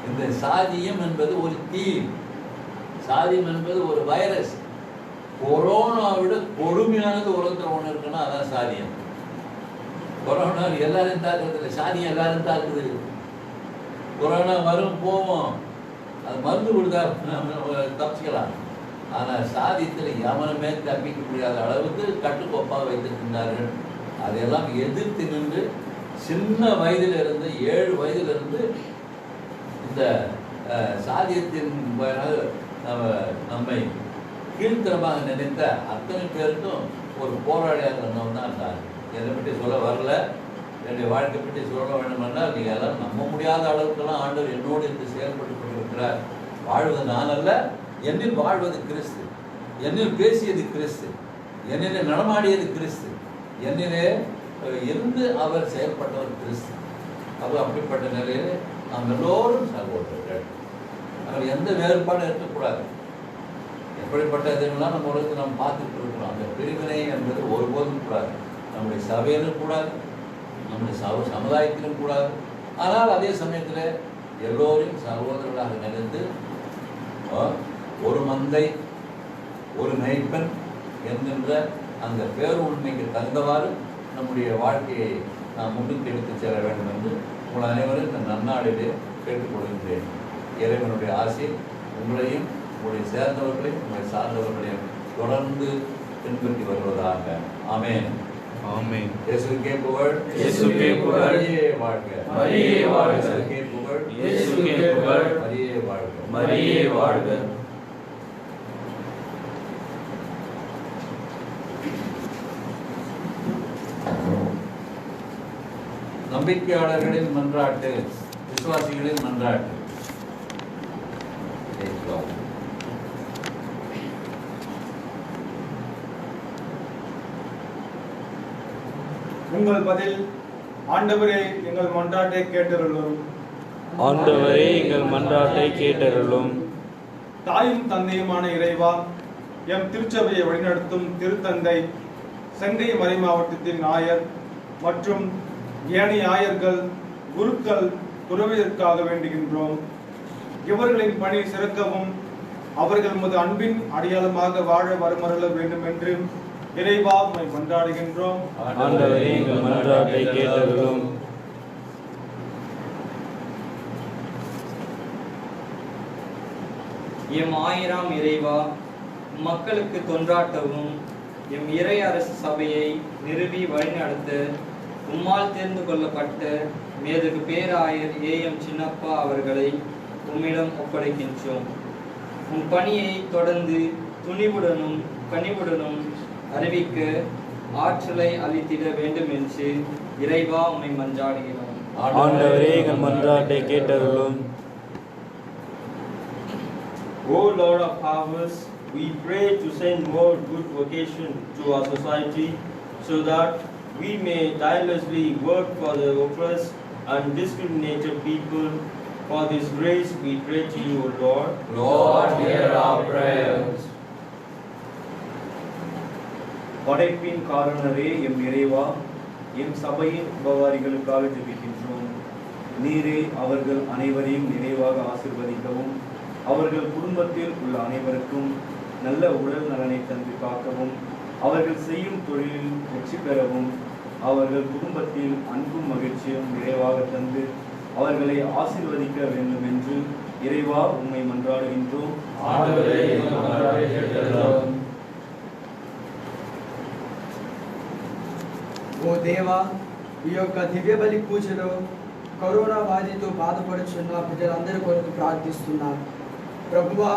இந்த சாதியம் என்பது ஒரு தீ, சாதியம் என்பது ஒரு வைரஸ். கொரோனாவிட கொடுமையானது உலகத்தில் ஒன்று இருக்குன்னா அதான் சாதியம். கொரோனா எல்லாரும் தாக்குறது இல்லை, சாதியம் எல்லாரும் தாக்குது. கொரோனா வரும் போவோம், அது மருந்து கொடுத்தா தப்பிச்சுக்கலாம். ஆனால் சாதியத்தில் எவனுமே தப்பிக்க முடியாத அளவுக்கு கட்டுக்கோப்பாக வைத்திருக்கின்றார்கள். அதையெல்லாம் எதிர்த்து நின்று சின்ன வயதிலிருந்து 7 வயதிலிருந்து இந்த சாதியத்தின் நம்மை கீழ்த்தரமாக நினைத்த அத்தனை பேருக்கும் ஒரு போராளியாக இருந்தவன் தான் சார். என்னை பற்றி சொல்ல வரல, என்னுடைய வாழ்க்கை பற்றி சொல்ல வேண்டும் என்றால் நீங்கள் எல்லாம் நம்ப முடியாத அளவுக்கெல்லாம் ஆண்டவர் என்னோடு இருந்து செயல்பட்டு கொண்டிருக்கிறார். வாழ்வது நான் அல்ல, என்னில் வாழ்வது கிறிஸ்து, என்னில் பேசியது கிறிஸ்து, என்னிலே நடமாடியது கிறிஸ்து, என்னிலே இருந்து அவர் செயல்பட்டவர் கிறிஸ்து. அவர் அப்படிப்பட்ட நிலையில் நாம் எல்லோரும் சகோதரர்கள். அவர் எந்த வேறுபாடும் இருக்கக்கூடாது. எப்படிப்பட்ட இதெல்லாம் நம்ம உலகத்தில் நாம் பார்த்துட்டு இருக்கிறோம். அந்த பிரிவினை என்பது ஒருபோதும் கூடாது. நம்முடைய சபையிலும் கூடாது, நம்முடைய சமுதாயத்திலும் கூடாது. ஆனால் அதே சமயத்தில் எல்லோரையும் சகோதரர்களாக நினைந்து ஒரு மந்தை ஒரு மேய்ப்பன் என்கின்ற அந்த பேருண்மைக்கு தகுந்தவாறு நம்முடைய வாழ்க்கையை நாம் முன்னுக்கு எடுத்துச் செல்ல வேண்டும் என்று உங்கள் அனைவரும் இந்த நன்னாளிலே கேட்டுக்கொள்கின்றேன். இறைவனுடைய ஆசை உங்களையும் உங்களுடைய சேர்ந்தவர்களையும் உங்களை சார்ந்தவர்களையும் தொடர்ந்து பின்பற்றி வருவதாக. ஆமென். ஆமென். இயேசுவுக்கே புகழ். இயேசுவுக்கே புகழ். மரியே வாழ்க. மரியே வாழ்க. இயேசுவுக்கே புகழ். இயேசுவுக்கே புகழ். மரியே வாழ்க. மரியே வாழ்க. நம்பிக்கையாளர்களின் மன்றாட்டு, விசுவாசிகளின் மன்றாட்டு. உங்கள் பதில்: ஆண்டவரே எங்கள் மன்றாட்டை கேட்டருளும். ஆண்டவரே எங்கள் மன்றாட்டை கேட்டருளும். தாயும் தந்தையுமான இறைவா, எம் திருச்சபையை வழிநடத்தும் திருத்தந்தை செங்கை மறை மாவட்டத்தின் ஆயர் மற்றும் ஏனைய ஆயர்கள், குருக்கள், துறவியற்காக வேண்டுகின்றோம். இவர்களின் பணி சிறக்கவும் அவர்கள் உமது அன்பின் அடையாளமாக வாழ வரமருள வேண்டும் என்று இறைவா உம்மை மன்றாடுகின்றோம். ஆண்டவரே எங்கள் மன்றாட்டை கேட்டருளும். எம் ஆயிரம் இறைவா, மக்களுக்கு தொன்றாட்டவும் எம் இறை அரசு சபையை நிறுவி வழிநடத்த உம்மால் தேர்ந்து கொள்ளப்பட்ட மேதகு பேராயர் ஏஎம் சின்னப்பா அவர்களை உம்மிடம் ஒப்படைக்கின்றோம். உம் பணியை தொடர்ந்து துணிவுடனும் கனிவுடனும் அறிவிக்க ஆற்றலை அளித்திட வேண்டும் என்று இறைவா உம்மை மன்றாடுகிறோம். ஆண்டவரே எங்கள் மன்றாட்டை கேட்டருளும். O Lord of harvest, we pray to send more good vocation to our society so that we may tirelessly work for the oppressed and discriminated people. For this grace we pray to you, O Lord. Lord, hear our prayers. படைப்பின் காரணரே M இறைவா, M சபையின் உபகாரிகளுக்காக ஜெபிக்கின்றோம். நீரே அவர்கள் அனைவரையும் நிறைவாக ஆசீர்வதிக்கவும், அவர்கள் குடும்பத்தில் உள்ள அனைவருக்கும் நல்ல உடல் நலனை தந்து காக்கவும், அவர்கள் செய்யும் தொழிலில் வெற்றி பெறவும், அவர்கள் குடும்பத்தில் அன்பும் மகிழ்ச்சியும் நிறைவாக தந்து அவர்களை ஆசீர்வதிக்க வேண்டும் என்று இறைவா உம்மை மன்றாடுகின்றோம். ఓ దేవా, ఈ యొక్క దివ్య బలి పూజలో కరోనా బాధితులు బాధపడుచున్న బిడ్డలందరి కొరకు ప్రార్థిస్తున్నారు. ప్రభువా,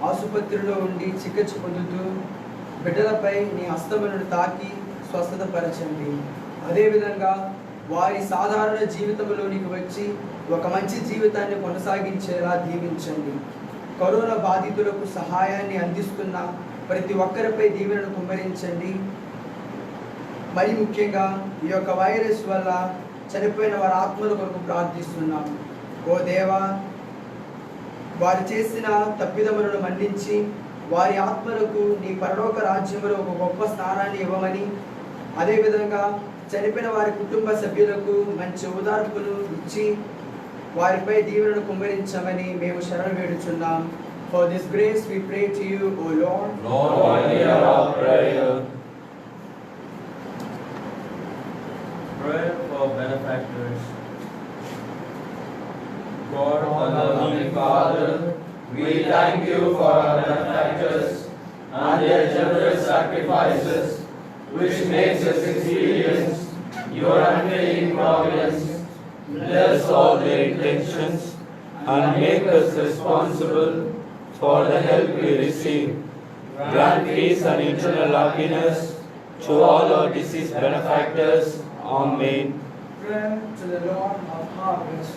ఆసుపత్రిలో ఉండి చికిత్స పొందుతూ బిడ్డలపై నీ హస్తములను తాకి స్వస్థత పరచండి. అదేవిధంగా వారి సాధారణ జీవితంలోనికి వచ్చి ఒక మంచి జీవితాన్ని కొనసాగించేలా దీవించండి. కరోనా బాధితులకు సహాయాన్ని అందిస్తున్న ప్రతి ఒక్కరిపై దీవెనను కుమ్మరించండి. మరి ముఖ్యంగా ఈ యొక్క వైరస్ వల్ల చనిపోయిన వారి ఆత్మల కొరకు ప్రార్థిస్తున్నాం. ఓ దేవా, వారు చేసిన తప్పిదములను మన్నించి వారి ఆత్మలకు నీ పరలోక రాజ్యంలో ఒక గొప్ప స్థానాన్ని ఇవ్వమని, అదేవిధంగా చనిపోయిన వారి కుటుంబ సభ్యులకు మంచి ఓదార్పును ఇచ్చి వారిపై దీవెనను కుమ్మరించమని మేము శరణు వేడుచున్నాం. For this grace we pray to you, O Lord. Lord, hear our prayer. Prayer for benefactors. God, our loving Father, we thank you for our benefactors and their generous sacrifices, which makes us experience your unfailing providence. Bless all their intentions and make us responsible for the help we receive. Grant peace and eternal happiness to all our deceased benefactors. Amen. Prayer to the Lord of harvest.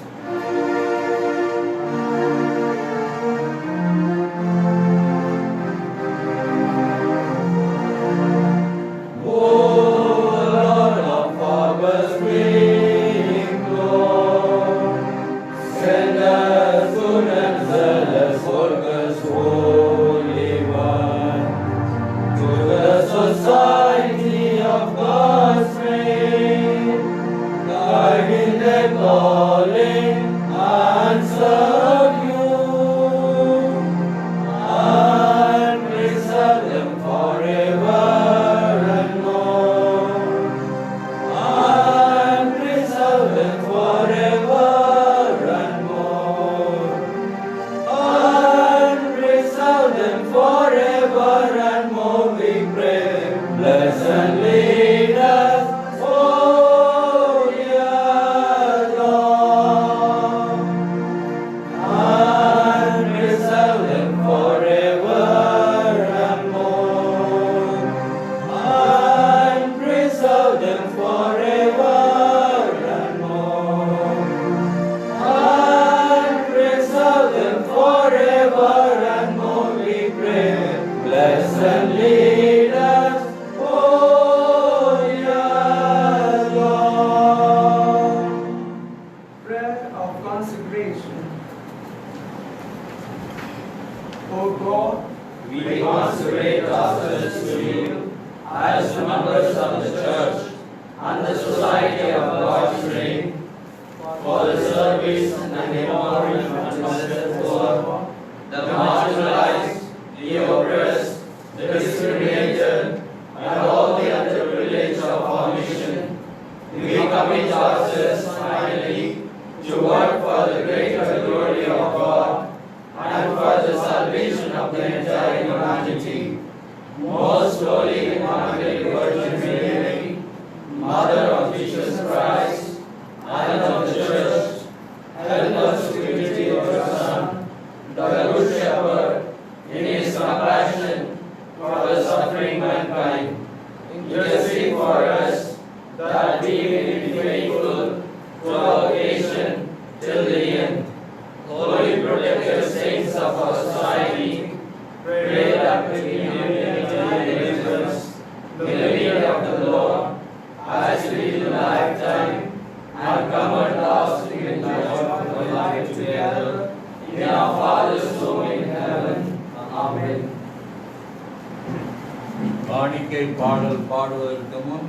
காணிக்கை பாடல் பாடுவதற்கு முன்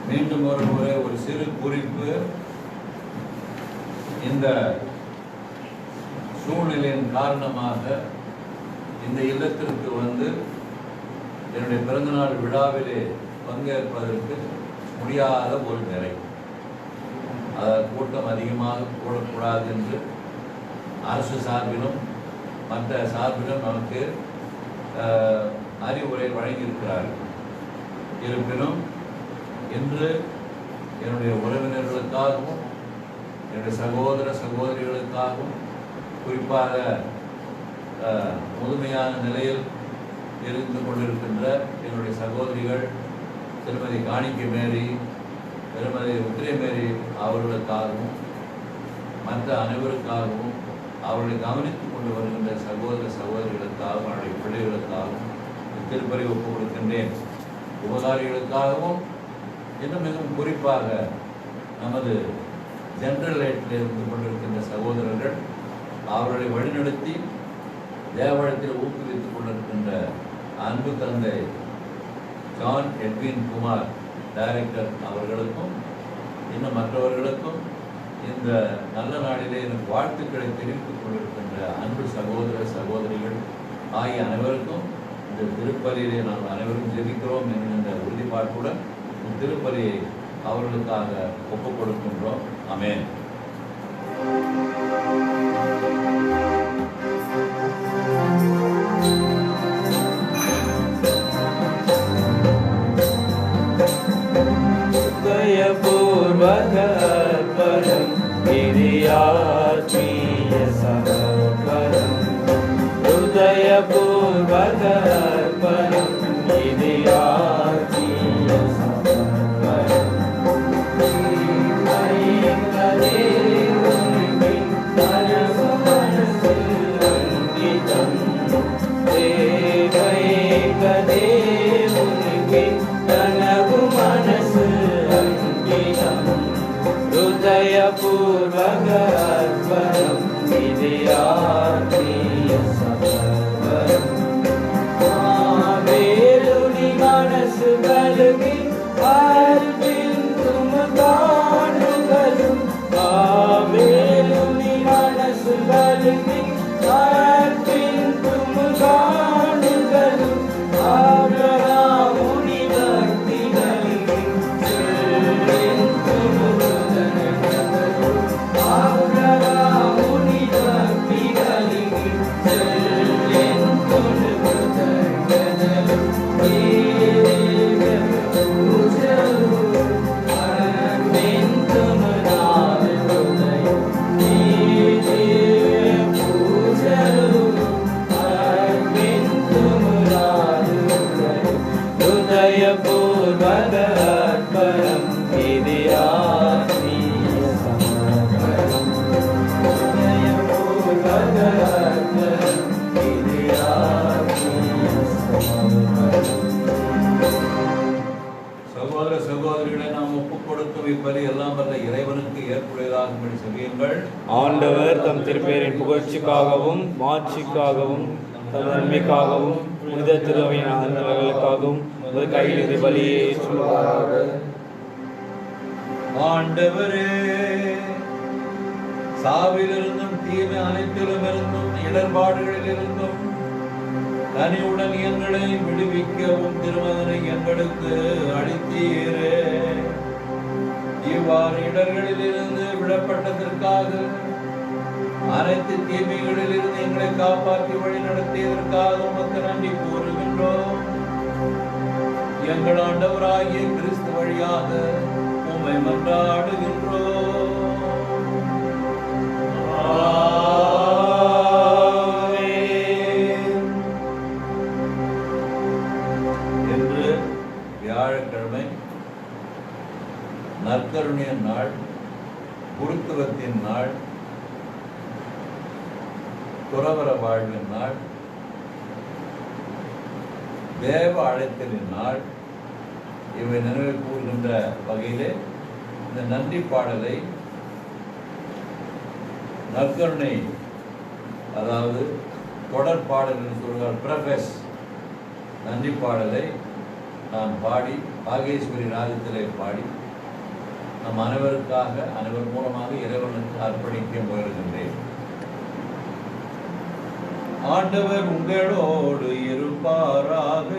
மீண்டும் ஒரு முறை ஒரு சிறு குறிப்பு. இந்த சூழ்நிலையின் காரணமாக இந்த இல்லத்திற்கு வந்து என்னுடைய பிறந்தநாள் விழாவிலே பங்கேற்பதற்கு முடியாத ஒரு நிலை. கூட்டம் அதிகமாக கூடக்கூடாது என்று அரசு சார்பிலும் மற்ற சார்பிலும் நமக்கு அறிவுரை வழங்கியிருக்கிறார்கள். இருப்பினும் இன்று என்னுடைய உறவினர்களுக்காகவும் என்னுடைய சகோதர சகோதரிகளுக்காகவும் குறிப்பாக முதுமையான நிலையில் இருந்து கொண்டிருக்கின்ற என்னுடைய சகோதரிகள் திருமதி காணிக்கை மேரி, திருமதி உத்திரை மேரி அவர்களுக்காகவும் மற்ற அனைவருக்காகவும் அவர்களை கவனித்துக் கொண்டு வருகின்ற சகோதர சகோதரிகளுக்காகவும் அவருடைய பிள்ளைகளுக்காகவும் திருப்பலி ஒப்புக் கொடுக்கின்றேன். உபகாரிகளுக்காகவும் இன்னும் மிகவும் குறிப்பாக நமது ஜெனரல் லைட்டில் இருந்து கொண்டிருக்கின்ற சகோதரர்கள் அவர்களை வழிநடத்தி தேவழத்தில் ஊக்குவித்துக் கொண்டிருக்கின்ற அன்பு தந்தை ஜான் எட்வின் குமார் டைரக்டர் அவர்களுக்கும் இன்னும் மற்றவர்களுக்கும் இந்த நல்ல நாளிலே எனக்கு வாழ்த்துக்களை தெரிவித்துக் கொண்டிருக்கின்ற அன்பு சகோதர சகோதரிகள் ஆகிய அனைவருக்கும் இந்த திருப்பலியிலே நாம் அனைவரும் ஜெபிக்கிறோம் என்கின்ற உறுதிப்பாட்டுடன் இந்த திருப்பலியை அவர்களுக்காக ஒப்புக் கொடுக்கின்றோம். ஆமென். சகோதர சகோதரிகளை நாம் ஒப்புக் கொடுக்கும் இப்பலி எல்லாம் வல்ல இறைவனுக்கு ஏற்புடையதாகும்படி செய்யுங்கள். ஆண்டவர் தம் திருப்பெயரின் புகழ்ச்சிக்காகவும் மாட்சிக்காகவும் தம் நன்மைக்காகவும் புனித திருவையின் ஆண்டவர்களுக்காகவும் ஒரு கையிலிருந்து பலியை ஏற்றுள்ளாராக. ஆண்டவரே, சாவிலிருந்தும் தீமை அனைத்திலும் இருந்தும் இடர்பாடுகளிலிருந்தும் தனியுடன் எங்களை விடுவிக்கவும் திருமகனை எங்களுக்கு அளித்தீரே. இவ்வாறு இடர்களிலிருந்து விடப்பட்டதற்காக அனைத்து தீமைகளிலிருந்து எங்களை காப்பாற்றி வழி நடத்தியதற்காக உமக்கு நன்றி கூறுகின்றோம். எங்கள் ஆண்டவராகிய கிறிஸ்து வழியாக உம்மை மன்றாடுகின்றோம். என்று வியாழக்கிழமை நற்கருணையின் நாள், குருத்துவத்தின் நாள், துறவர வாழ்வின் நாள், தேவ அழைத்தலின் நாள், இவை நினைவு கூறுகின்ற வகையிலே இந்த நன்றி பாடலை நற்கருணை, அதாவது தொடர் பாடல் என்று சொல்கிறார், பிரபஸ் நன்றி பாடலை நான் பாடி பாகேஸ்வரி ராகத்திலே பாடி நம் அனைவருக்காக அனைவர் மூலமாக இறைவனுக்கு அர்ப்பணிக்க முயல்கின்றேன். ஆண்டவர் உங்களோடு இருப்பாராக.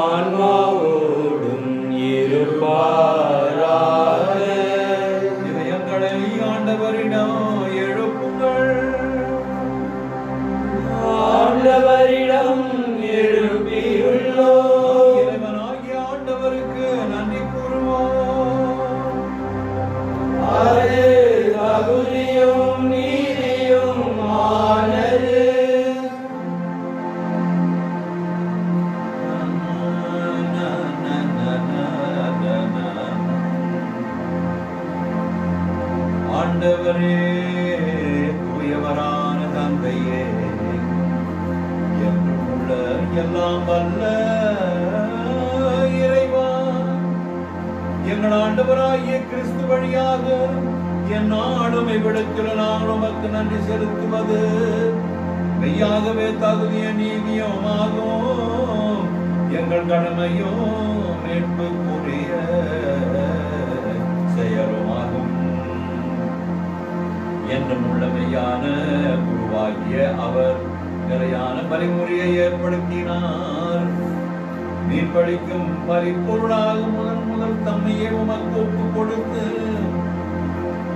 ஆன்மாவோடும் இருப்பாராக. இதயங்களை ஆண்டவரிடம் எழுப்புங்கள். ஆண்டவரிடம் எழுப்பியுள்ளோம். இறைவனாகிய ஆண்டவருக்கு நன்றி கூறுவோம். அது தகுதியும் நீதியும் எல்லாம் வல்ல இறைவா, எங்கள் ஆண்டவராகிய கிறிஸ்து வழியாக என் நாடுமை விடக்கிற நாங்கள் உமக்கு நன்றி செலுத்துவது மெய்யாகவே தகுதிய நீதியுமாகும், எங்கள் கடமையும் மீட்புக்குரிய செயலுமாகும். என்றும் உள்ள மெய்யான குருவாகிய அவர் நிலையான பலிமுறையை ஏற்படுத்தினார். மீன்பளிக்கும் பரிபொருளாக முதல் தம்மையே உமக்கு ஒப்புக் கொடுத்து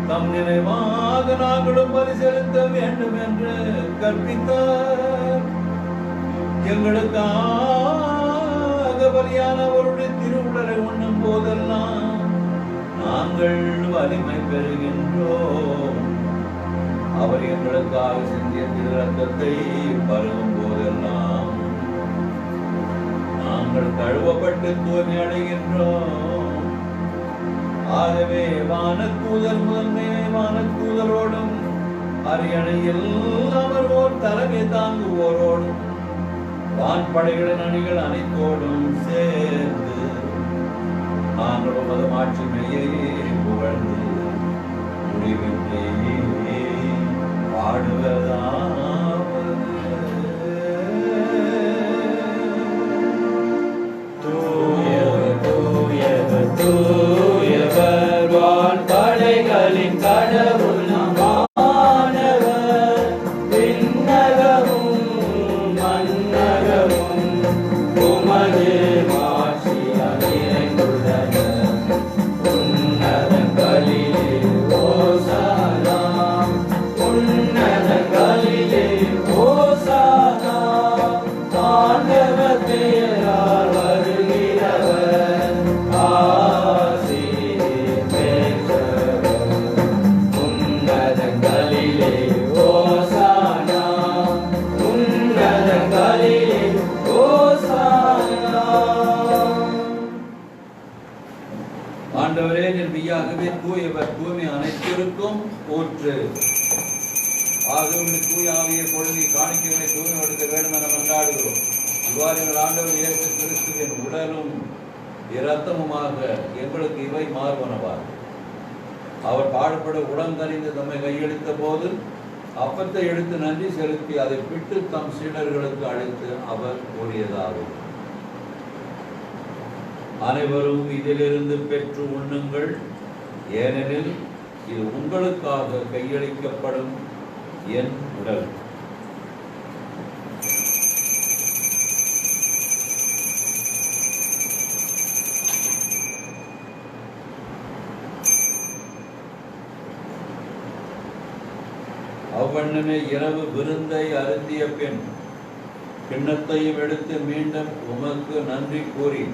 தம் நினைவாக நாங்களும் பலி செலுத்த வேண்டும் என்று கற்பித்தார். எங்களுக்காக பலியானவருடைய திருவுடலை உண்ணும் போதெல்லாம் நாங்கள் வலிமை பெறுகின்றோம். அவர் எங்களுக்காக சிந்திய திரு ரத்தத்தை பருகும் போதெல்லாம் நாங்கள் கழுவப்பட்டு தூய்மை அடைகின்றோம். ஆகவே வானக்கூதல் முதன்மை வானக்கூதலோடும் அரியணையில் அமர்வோர் தலைமை தாங்குவோரோடும் வான்படைகளின் அணிகள் அனைத்தோடும் சேர்ந்து நாங்கள் உமது மாட்சிமையை புகழ்ந்து முடிவின்றி பாடுவதாவது. தூயவர் தூயவர் தூயவர் வான்படைகளின் கடவுள் ஆண்டவர், விண்ணகமும் மண்ணகமும் உமது மாட்சியால் நிறைந்துள்ளன. உன்னதங்களிலே ஓசானா, உன்னதங்களிலே ஓசானா. ஆண்டவர் பெயரால் வருகிறவர் ஆசீர் பெற்றவர். உன்னதங்களிலே ஓசானா, உன்னதங்களிலே ஓசானா. ஆண்டவரே, நீர் மெய்யாகவே தூயவர், தூய்மை அனைத்திற்கும் ஊற்று. ஆகவே தூய ஆவியை பொழுது காணிக்கைகளை தூய்மைப்படுத்த வேண்டும் என கொண்டாடுகிறோம். இவ்வாறு எங்கள் ஆண்டவர் இயேசு கிறிஸ்துவின் உடலும் இரத்தமுமாக எங்களுக்கு இவை மாறுவனவார். அவர் பாடுபட உடன்கறிந்து தம்மை கையளித்த போது அப்பத்தை எடுத்து நன்றி செலுத்தி அதை பிட்டு தம் சீடர்களுக்கு அழைத்து அவர் கூறியதாகும்: அனைவரும் இதிலிருந்து பெற்று உண்ணுங்கள், ஏனெனில் இது உங்களுக்காக கையளிக்கப்படும் என் உடல். அவ்வண்ணமே இரவு விருந்தை அருந்திய பின் கிண்ணத்தையும் எடுத்து மீண்டும் உமக்கு நன்றி கூறி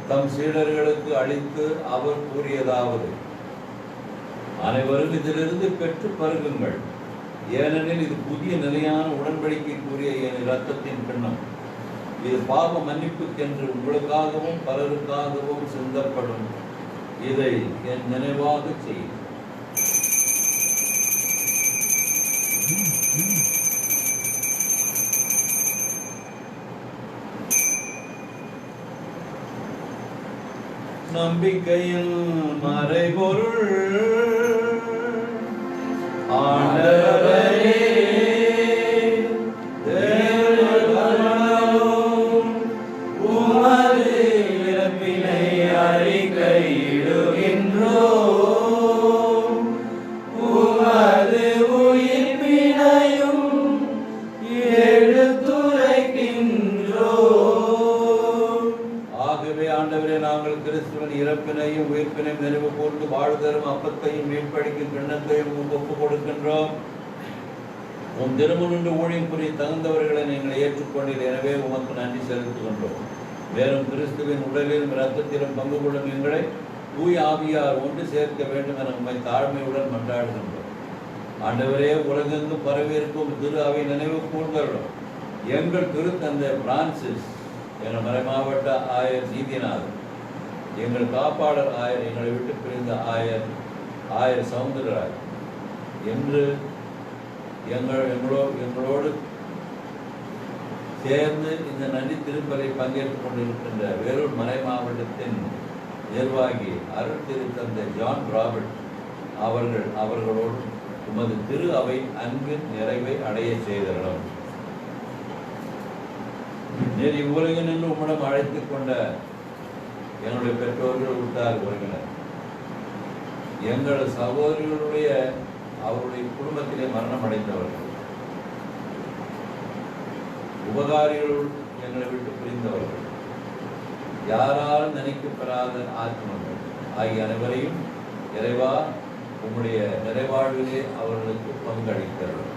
தம் சீடர்களுக்கு அளித்து அவர் கூறியதாவது: அனைவரும் இதிலிருந்து பெற்று பருகுங்கள், ஏனெனில் இது புதிய நிலையான உடன்படிக்கைக்குரிய என் இரத்தத்தின் கிண்ணம். இது பாவ மன்னிப்புக்கென்று உங்களுக்காகவும் பலருக்காகவும் சிந்தப்படும். இதை என் நினைவாக செய்யும். நம்பிக்கையில் மறைபொருள் ஆண்டவரே, தேவர்களும் உமது இறப்பினை அறிக்கையிடுகின்றோம், உமது உயிர்ப்பினையும் எடுத்துரைக்கின்றோம். ஆகவே ஆண்டவரே, நாங்கள் கிறிஸ்துவின் இறப்பினையும் உயிர்ப்பினையும் நினைவு கூர்ந்து வாழ்தரும் அப்பத்தையும் மீட்பளிக்கும் கிண்ணத்தையும் ஒப்புக் கொடுக்கின்றோம். உம் திருமுன்று ஊழியம் புரிய தகுந்தவர்களை நீங்கள் ஏற்றுக்கொண்டீர், எனவே உமக்கு நன்றி செலுத்துகின்றோம். மேலும் கிறிஸ்துவின் உடலிலும் இரத்தத்திலும் பங்கு கொள்ளும் எங்களை தூய ஆவியார் ஒன்று சேர்க்க வேண்டும் என உம்மை தாழ்மையுடன் மன்றாடுகின்றோம். ஆண்டவரே, உலகெங்கும் பரவியிருக்கும் திரு அவை நினைவு கூர்ந்தருளும். எங்கள் திருத்தந்தை பிரான்சிஸ் என மறைமாவட்ட ஆயர் நீதிநாதன், எங்கள் காப்பாளர் ஆயர், எங்களை விட்டு பிரிந்த ஆயர் சவுந்தரராஜ் என்று எங்களோடு சேர்ந்து இந்த நன்றி திருப்பலை பங்கேற்றுக் கொண்டிருக்கின்ற வேலூர் மறை மாவட்டத்தின் நிர்வாகி அருள் திருத்தந்தை ஜான் ராபர்ட் அவர்களோடு உமது திரு அவை அன்பின் நிறைவை அடைய செய்தரும். நேர் இவ்வுலகில் நின்று உம்மிடம் அழைத்துக் கொண்ட எங்களுடைய பெற்றோர்கள் உற்றார் உறவினர், எங்கள் சகோதரிகளுடைய அவருடைய குடும்பத்திலே மரணம் அடைந்தவர்கள், உபகாரிகள் எங்களை விட்டு பிரிந்தவர்கள், யாரால் நினைக்கப்பெறாத ஆத்மங்கள் ஆகிய அனைவரையும் இறைவா உம்முடைய நிறைவாழ்விலே அவர்களுக்கு பங்களித்தவர்கள்.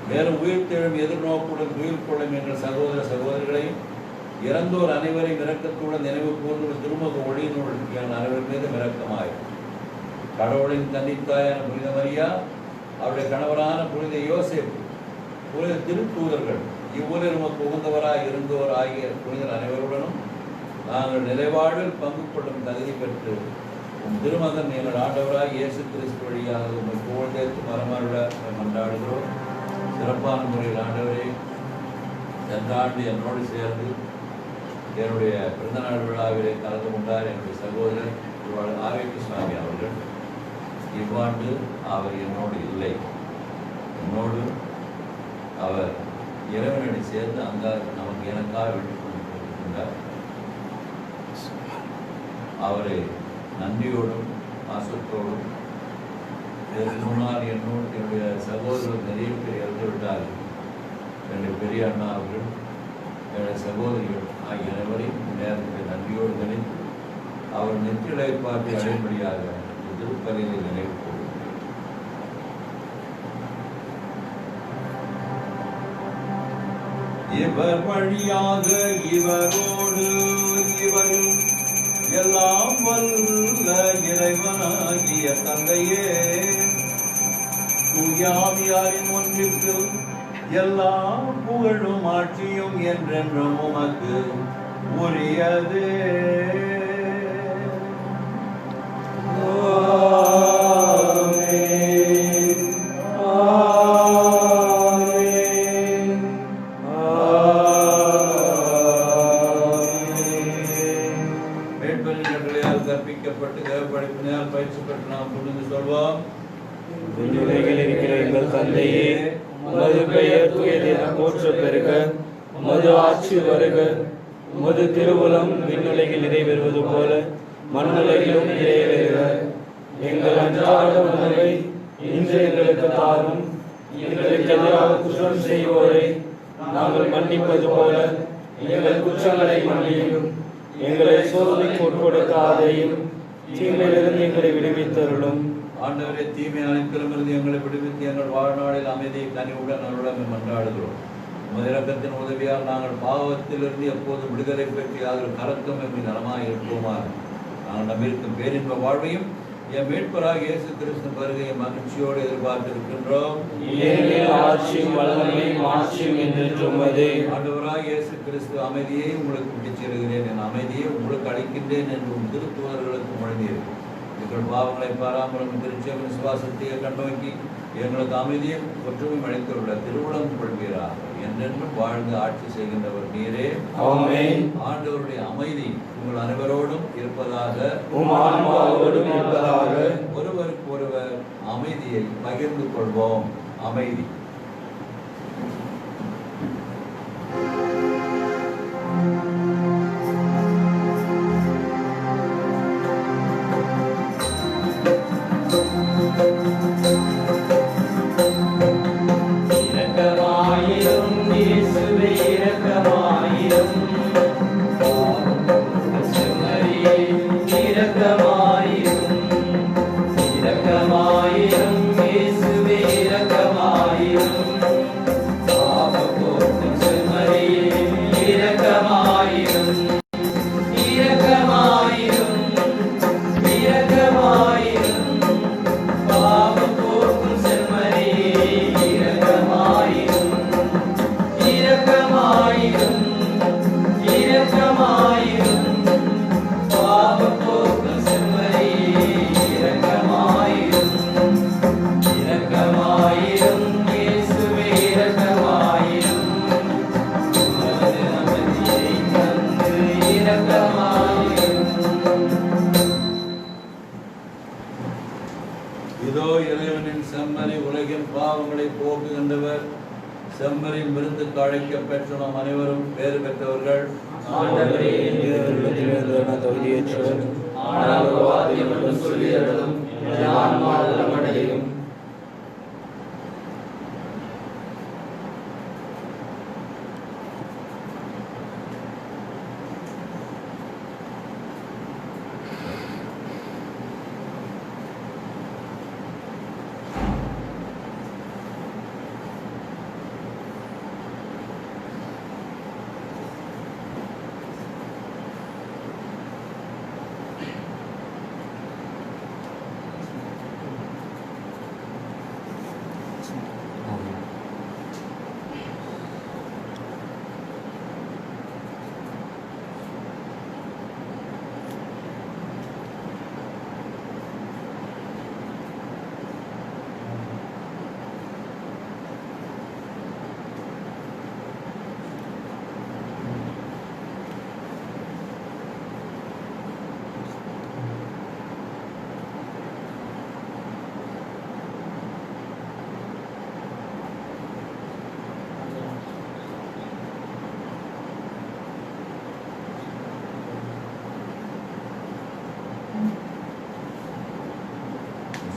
மேலும் உயிர்த்தெழும் எதிர்நோக்குடன் உயிர் கொள்ளும் எங்கள் சகோதர சகோதரிகளையும் இறந்தோர் அனைவரையும் இரக்கத்துடன் நினைவு கூர்ந்து திருமுக ஒளியினுடன் எங்கள் அனைவர் மீது இரக்கமாய் கடவுளின் தன்னித்தாயான புனித மரியா, அவருடைய கணவரான புனித யோசேப்பு, புனித திருத்தூதர்கள், இவ்வுலகில் உமக்கு உகந்தவராய் இருந்தோர் ஆகிய புனிதர் அனைவருடனும் நாங்கள் நிறைவாழ்வில் பங்கு கொள்ளும் தகுதி பெற்று உம் திருமகன் எங்கள் ஆண்டவராய் இயேசு கிறிஸ்து வழியாக உம்மை புகழ்ந்தேற்று மரமருள மன்றாடுகிறோம். சிறப்பான முறையில் ஆண்டவரே, சென்ற ஆண்டு என்னோடு சேர்ந்து என்னுடைய பிறந்தநாள் விழாவிலே கலந்து கொண்டார் என்னுடைய சகோதரர் ஆரோக்கிய சுவாமி அவர்கள். இவ்வாண்டு அவர் என்னோடு இல்லை. என்னோடு அவர் இறைவனடி சேர்ந்து நமக்கு எனக்காக விட்டுக் கொண்டிருக்கின்றார். அவரை நன்றியோடும் பாசத்தோடும் முன்னால் என்னுடைய சகோதரர் நிறைய பேர் இறந்து விட்டார்கள். என்னுடைய பெரிய அண்ணா அவர்கள், என்னுடைய சகோதரிகள் ஆகிய அனைவரையும் நேரத்தில் நன்றியோடு நினைத்து அவர் நெற்றிலை பார்த்து அடைபடியாக திருப்பலியை நினைவு கூறுகிறார். இவர் வழியாக இவரோடு இவரும் எல்லாம் வல்ல இறைவனாகிய தந்தையே, தூயாவியாரின் ஒன்றிற்கு எல்லா புகழும் ஆட்சியும் என்றென்றும் உமக்கு உரியது. கற்பிக்கப்பட்டு தேவப்படைப்பினால் பயிற்சி பெற்று நாம் புரிந்து சொல்வோம். விண்ணுலகில் இருக்கிற எங்கள் தந்தையே, உமது பெயர் தூயது என போற்ற பெருக, உமது ஆட்சி வருக, உமது திருவுளம் விண்ணுலகில் நிறைவேறுவது போல மண்ணுலகிலும் நிறைவேறுக. எங்கள் அன்றாட உணவை இன்று எங்களுக்கு தாரும். எங்களுக்கு எதிராக குற்றம் செய்வோரை நாங்கள் மன்னிப்பது போல எங்கள் குற்றங்களை மன்னியும். எங்களை சோதனைக்கு உட்படுத்தாதையும் தீமையிலிருந்து எங்களை விடுவித்தருளும். ஆண்டவரே, தீமை அனைத்திலுமிருந்து எங்களை விடுவித்து எங்கள் வாழ்நாளில் அமைதியை கனிவுடன் அருளுடன் மன்றாடுகிறோம். உமது இரக்கத்தின் உதவியால் நாங்கள் பாவத்திலிருந்து எப்போதும் விடுதலை பெற்று யாதொரு கலக்கம் எம்மை நலமாக இருப்போமாக. நாங்கள் நம்பியிருக்கும் பேரின்ப வாழ்வையும் என் மீட்பராக இயேசு கிறிஸ்து வருகையை மகிழ்ச்சியோடு எதிர்பார்த்திருக்கின்றோம். ஆட்சியும் வல்லமையும் ஆட்சியும் என்றென்றும் உமதே. ஆண்டவராக இயேசு கிறிஸ்து, அமைதியை உங்களுக்கு விட்டுச் செல்கிறேன், என் அமைதியை உங்களுக்கு அளிக்கின்றேன் என்று திருத்தூதர்களுக்கு முழங்கியது. எங்கள் பாவங்களை பாராமலும் திருச்சபை விசுவாசத்தை கண்ணோக்கி எங்களுக்கு அமைதியும் ஒற்றுமையும் அளித்துள்ள திருவுளம் கொள்வீராக. என்றென்றும் வாழ்ந்து ஆட்சி செய்கின்றவர் நீரே. ஆமென். ஆண்டவருடைய அமைதி உங்கள் அனைவரோடும் இருப்பதாக, ஒருவருக்கு ஒருவர் அமைதியை பகிர்ந்து கொள்வோம். அமைதி. இரக்கமாயிரும் இயேசுவே, இரக்கமாயிரும். செம்மறியே, இரக்கமாயிரும். இரக்கமாயிரும் இயேசுவே, இரக்கமாயிரும். பாவம் போக்கும் செம்மறியே, இரக்கமாயிரும். இரக்கமாயிரும், இரக்கமாயிரும். பாவம் போக்கும் செம்மறியே, இரக்கமாயிரும். இரக்கமாயிரும், இரக்கமாயிரும். பாவம் போக்கும் செம்மறியே, இரக்கமாயிரும். இரக்கமாயிரும் இயேசுவே, இரக்கமாயிரும். செம்மறின் விருந்துக்கு அழைக்க பெற்ற நாம் அனைவரும் பேறு பெற்றவர்கள். ஆண்டவரே, நான் தகுதியற்றவர். ஆனால் ஒரு வார்த்தை மட்டும் சொல்லி அருளும், என் ஆன்மா நலமடையும்.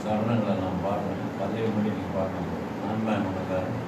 சரணங்களை நாம் பாடணும். பதவி மொழி நீங்கள் பாடணும். ஆன்மா மனக்காரன்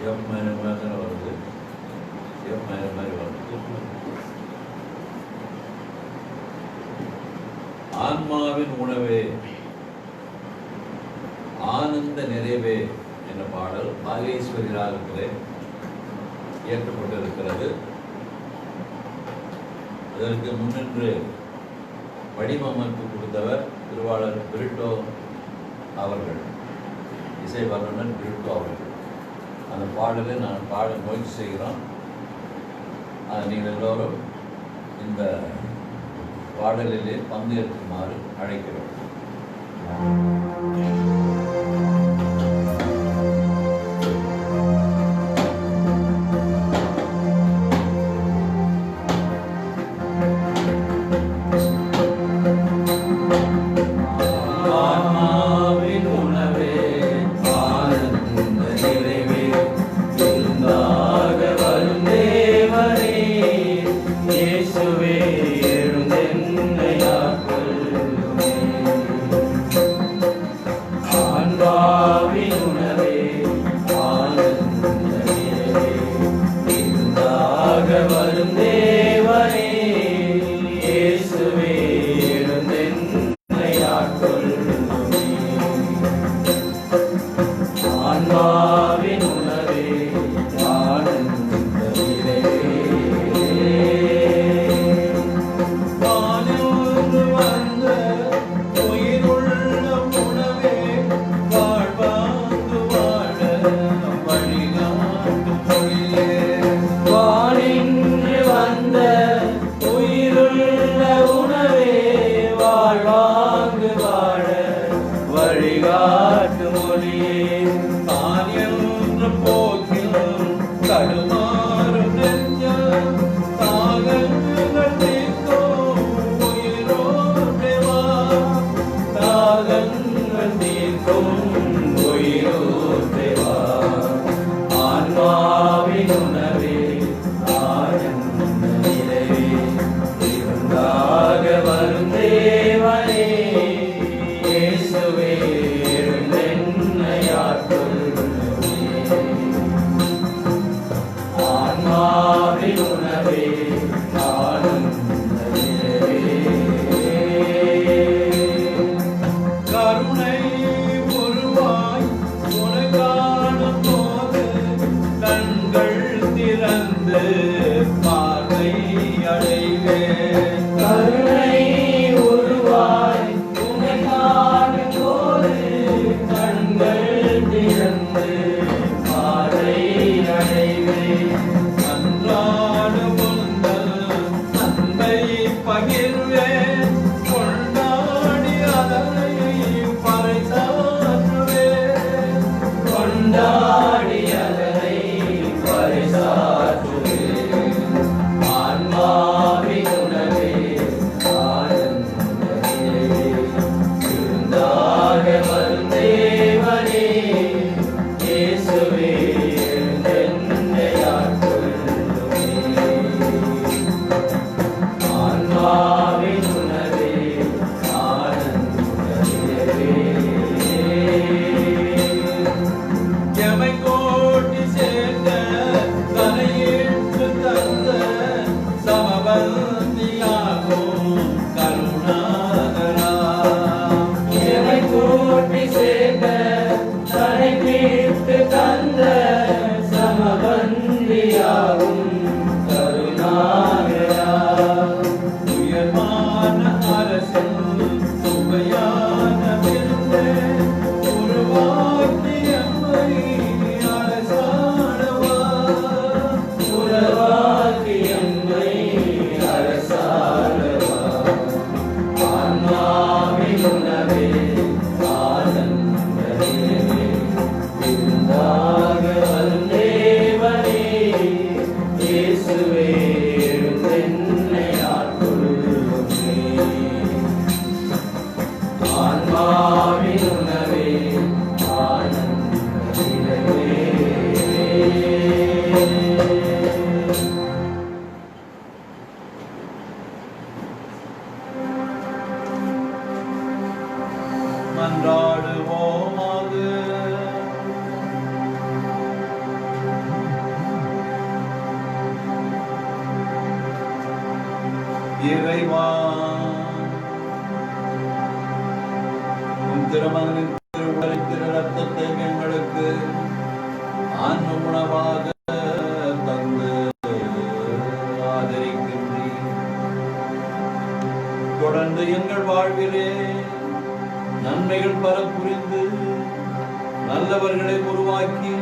எஃப் மைனர் மாதிரி தானே வருது. எஃப் மைனர் மாதிரி வருது. ஆன்மாவின் உணவே ஆனந்த நிறைவே என்ற பாடல் பாலேஸ்வரி ராகத்திலே இயற்றப்பட்டிருக்கிறது. அதற்கு முன்னின்று வடிவமைப்பு கொடுத்தவர் திருவாளர் பிரிட்டோ அவர்கள், இசை வல்லுநர் பிரிட்டோ அவர்கள். அந்த பாடலை நான் பாட முயற்சி செய்கிறோம். நீங்கள் எல்லோரும் இந்த பாடலிலே பங்கேற்குமாறு அழைக்கிறோம். கருணை இறைவா உம் திருமகனின் திருவுடலை திரு ரத்தத்தை எங்களுக்கு ஆன்ம உணவாக தந்து ஆதரிக்கின்றீர். தொடர்ந்து எங்கள் வாழ்விலே நன்மைகள் பல புரிந்து நல்லவர்களை உருவாக்கி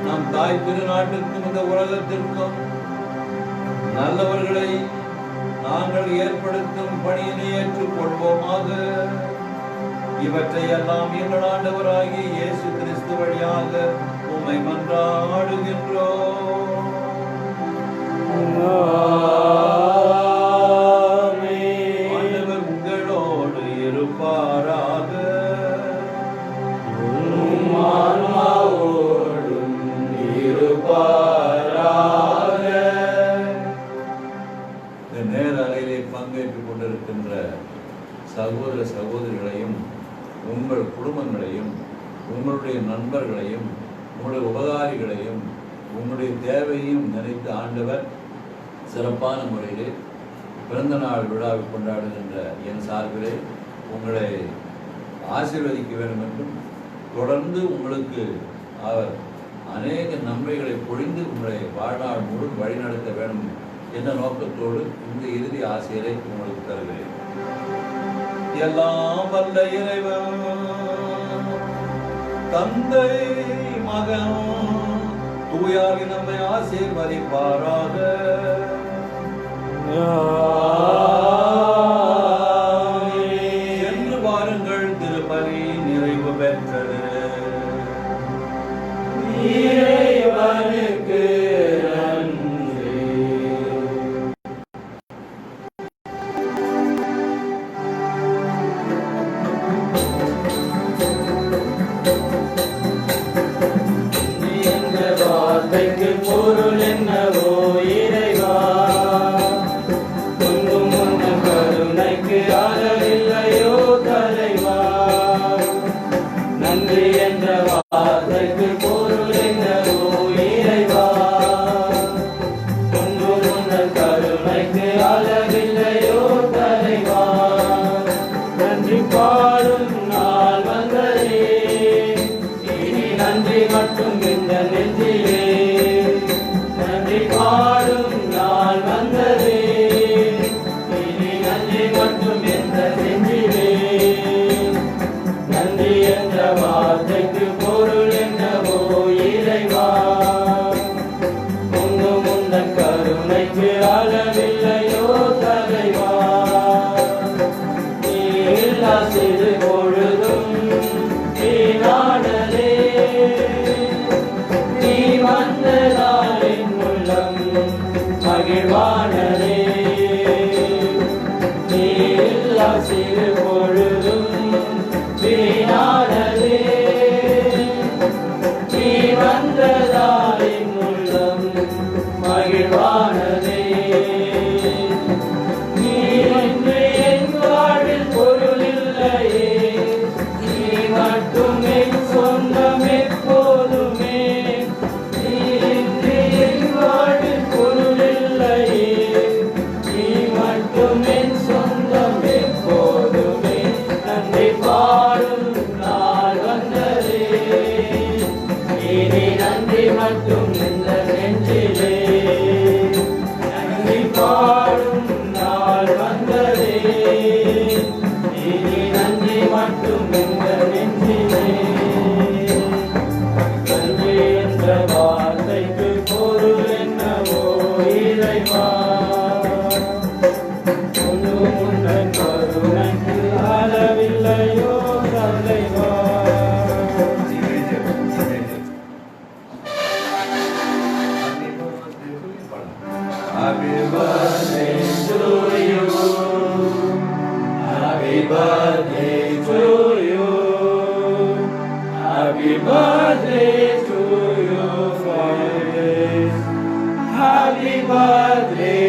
நம் தாய் திருநாட்டுக்கும் இந்த உலகத்திற்கும் நல்லவர்களை நாங்கள் ஏற்படுத்தும் பணியினை ஏற்றுக்கொள்வோமாக. இவற்றை எல்லாம் எங்கள் ஆண்டவராகிய இயேசு கிறிஸ்து வழியாக உம்மை மன்றாடுகின்றோம். ஆண்டவர் உங்களோடு இருப்பாராக. இந்த நேர அலையிலே பங்கேற்றுக் கொண்டிருக்கின்ற சகோதர சகோதரிகளையும் உங்கள் குடும்பங்களையும் உங்களுடைய நண்பர்களையும் உங்களுடைய உபகாரிகளையும் உங்களுடைய தேவையும் நினைத்து ஆண்டவர் சிறப்பான முறையிலே பிறந்த நாள் விழாவை கொண்டாடுகின்ற என் சார்பிலே உங்களை ஆசீர்வதிக்க வேண்டும் என்றும் தொடர்ந்து உங்களுக்கு அவர் அநேக நன்மைகளை பொழிந்து உங்களை வாழ்நாள் முழு வழிநடத்த வேண்டும் என்ற நோக்கத்தோடு இந்த இறுதி ஆசிரியரை உங்களுக்கு தருகிறேன். எல்லாம் வல்ல இறைவன் தந்தை மகன் தூயாவி நம்மை ஆசீர்வதிப்பாராக. என்று வாருங்கள், திருப்பலி நிறைவு பெற்றது. இறைவனுக்கு நன்றி. என்ற வார்த்தைக்கு பொருள் என்னவோ இறைவா, துன்பும் உன் கருணைக்கு அளவில்லையோ தலைவா. நன்றி என்ற வார்த்தைக்கு பொருள் என்னவோ இறைவா, துன்பும் உன் கருணைக்கு அளவில்லையோ தலைவா. நன்றி பாடும் நாள் வந்ததே, இனி நன்றி மட்டும் இந்த நெஞ்சிலே. நன்றி பாடும் நாள் வந்ததே, இனி நன்றி மட்டும் இந்த நெஞ்சிலே. நன்றி என்ற வார்த்தைக்கு பொருள் என்னவோ இறைவா, உங்கும் உந்தன் கருணைக்கு அளவில்லையோ தலைவா. நீ இல்லா சிறு பொழுதும் வீணானதே, நீ வந்ததால் என் உள்ளம் மகிழ்வானதே. நீ இல்லா சிறு பொழுதும் வீணானதே, நீ வந்ததால் என் உள்ளம் மகிழ்வானதே. நீ இன்று என் வாழ்வில் பொருள் இல்லையே, நீ மட்டும் என் சொந்தம் எப்போதுமே. நீ இன்று என் வாழ்வில் பொருள் இல்லையே, நீ மட்டும் என் சொந்தம் எப்போதுமே. நன்றி பாடும் நாள் வந்ததே, இனி நன்றி மட்டும் இந்த நெஞ்சிலே. நன்றி பாடும் நாள் வந்ததே, இனி நன்றி மட்டும் இந்த நெஞ்சிலே. நன்றி என்ற வார்த்தைக்கு பொருள் என்னவோ இறைவா, ஒன்றும் உந்தன் கருணைக்கு அளவில்லையோ தலைவா. Happy birthday to you, happy birthday to you, happy birthday to you, happy birthday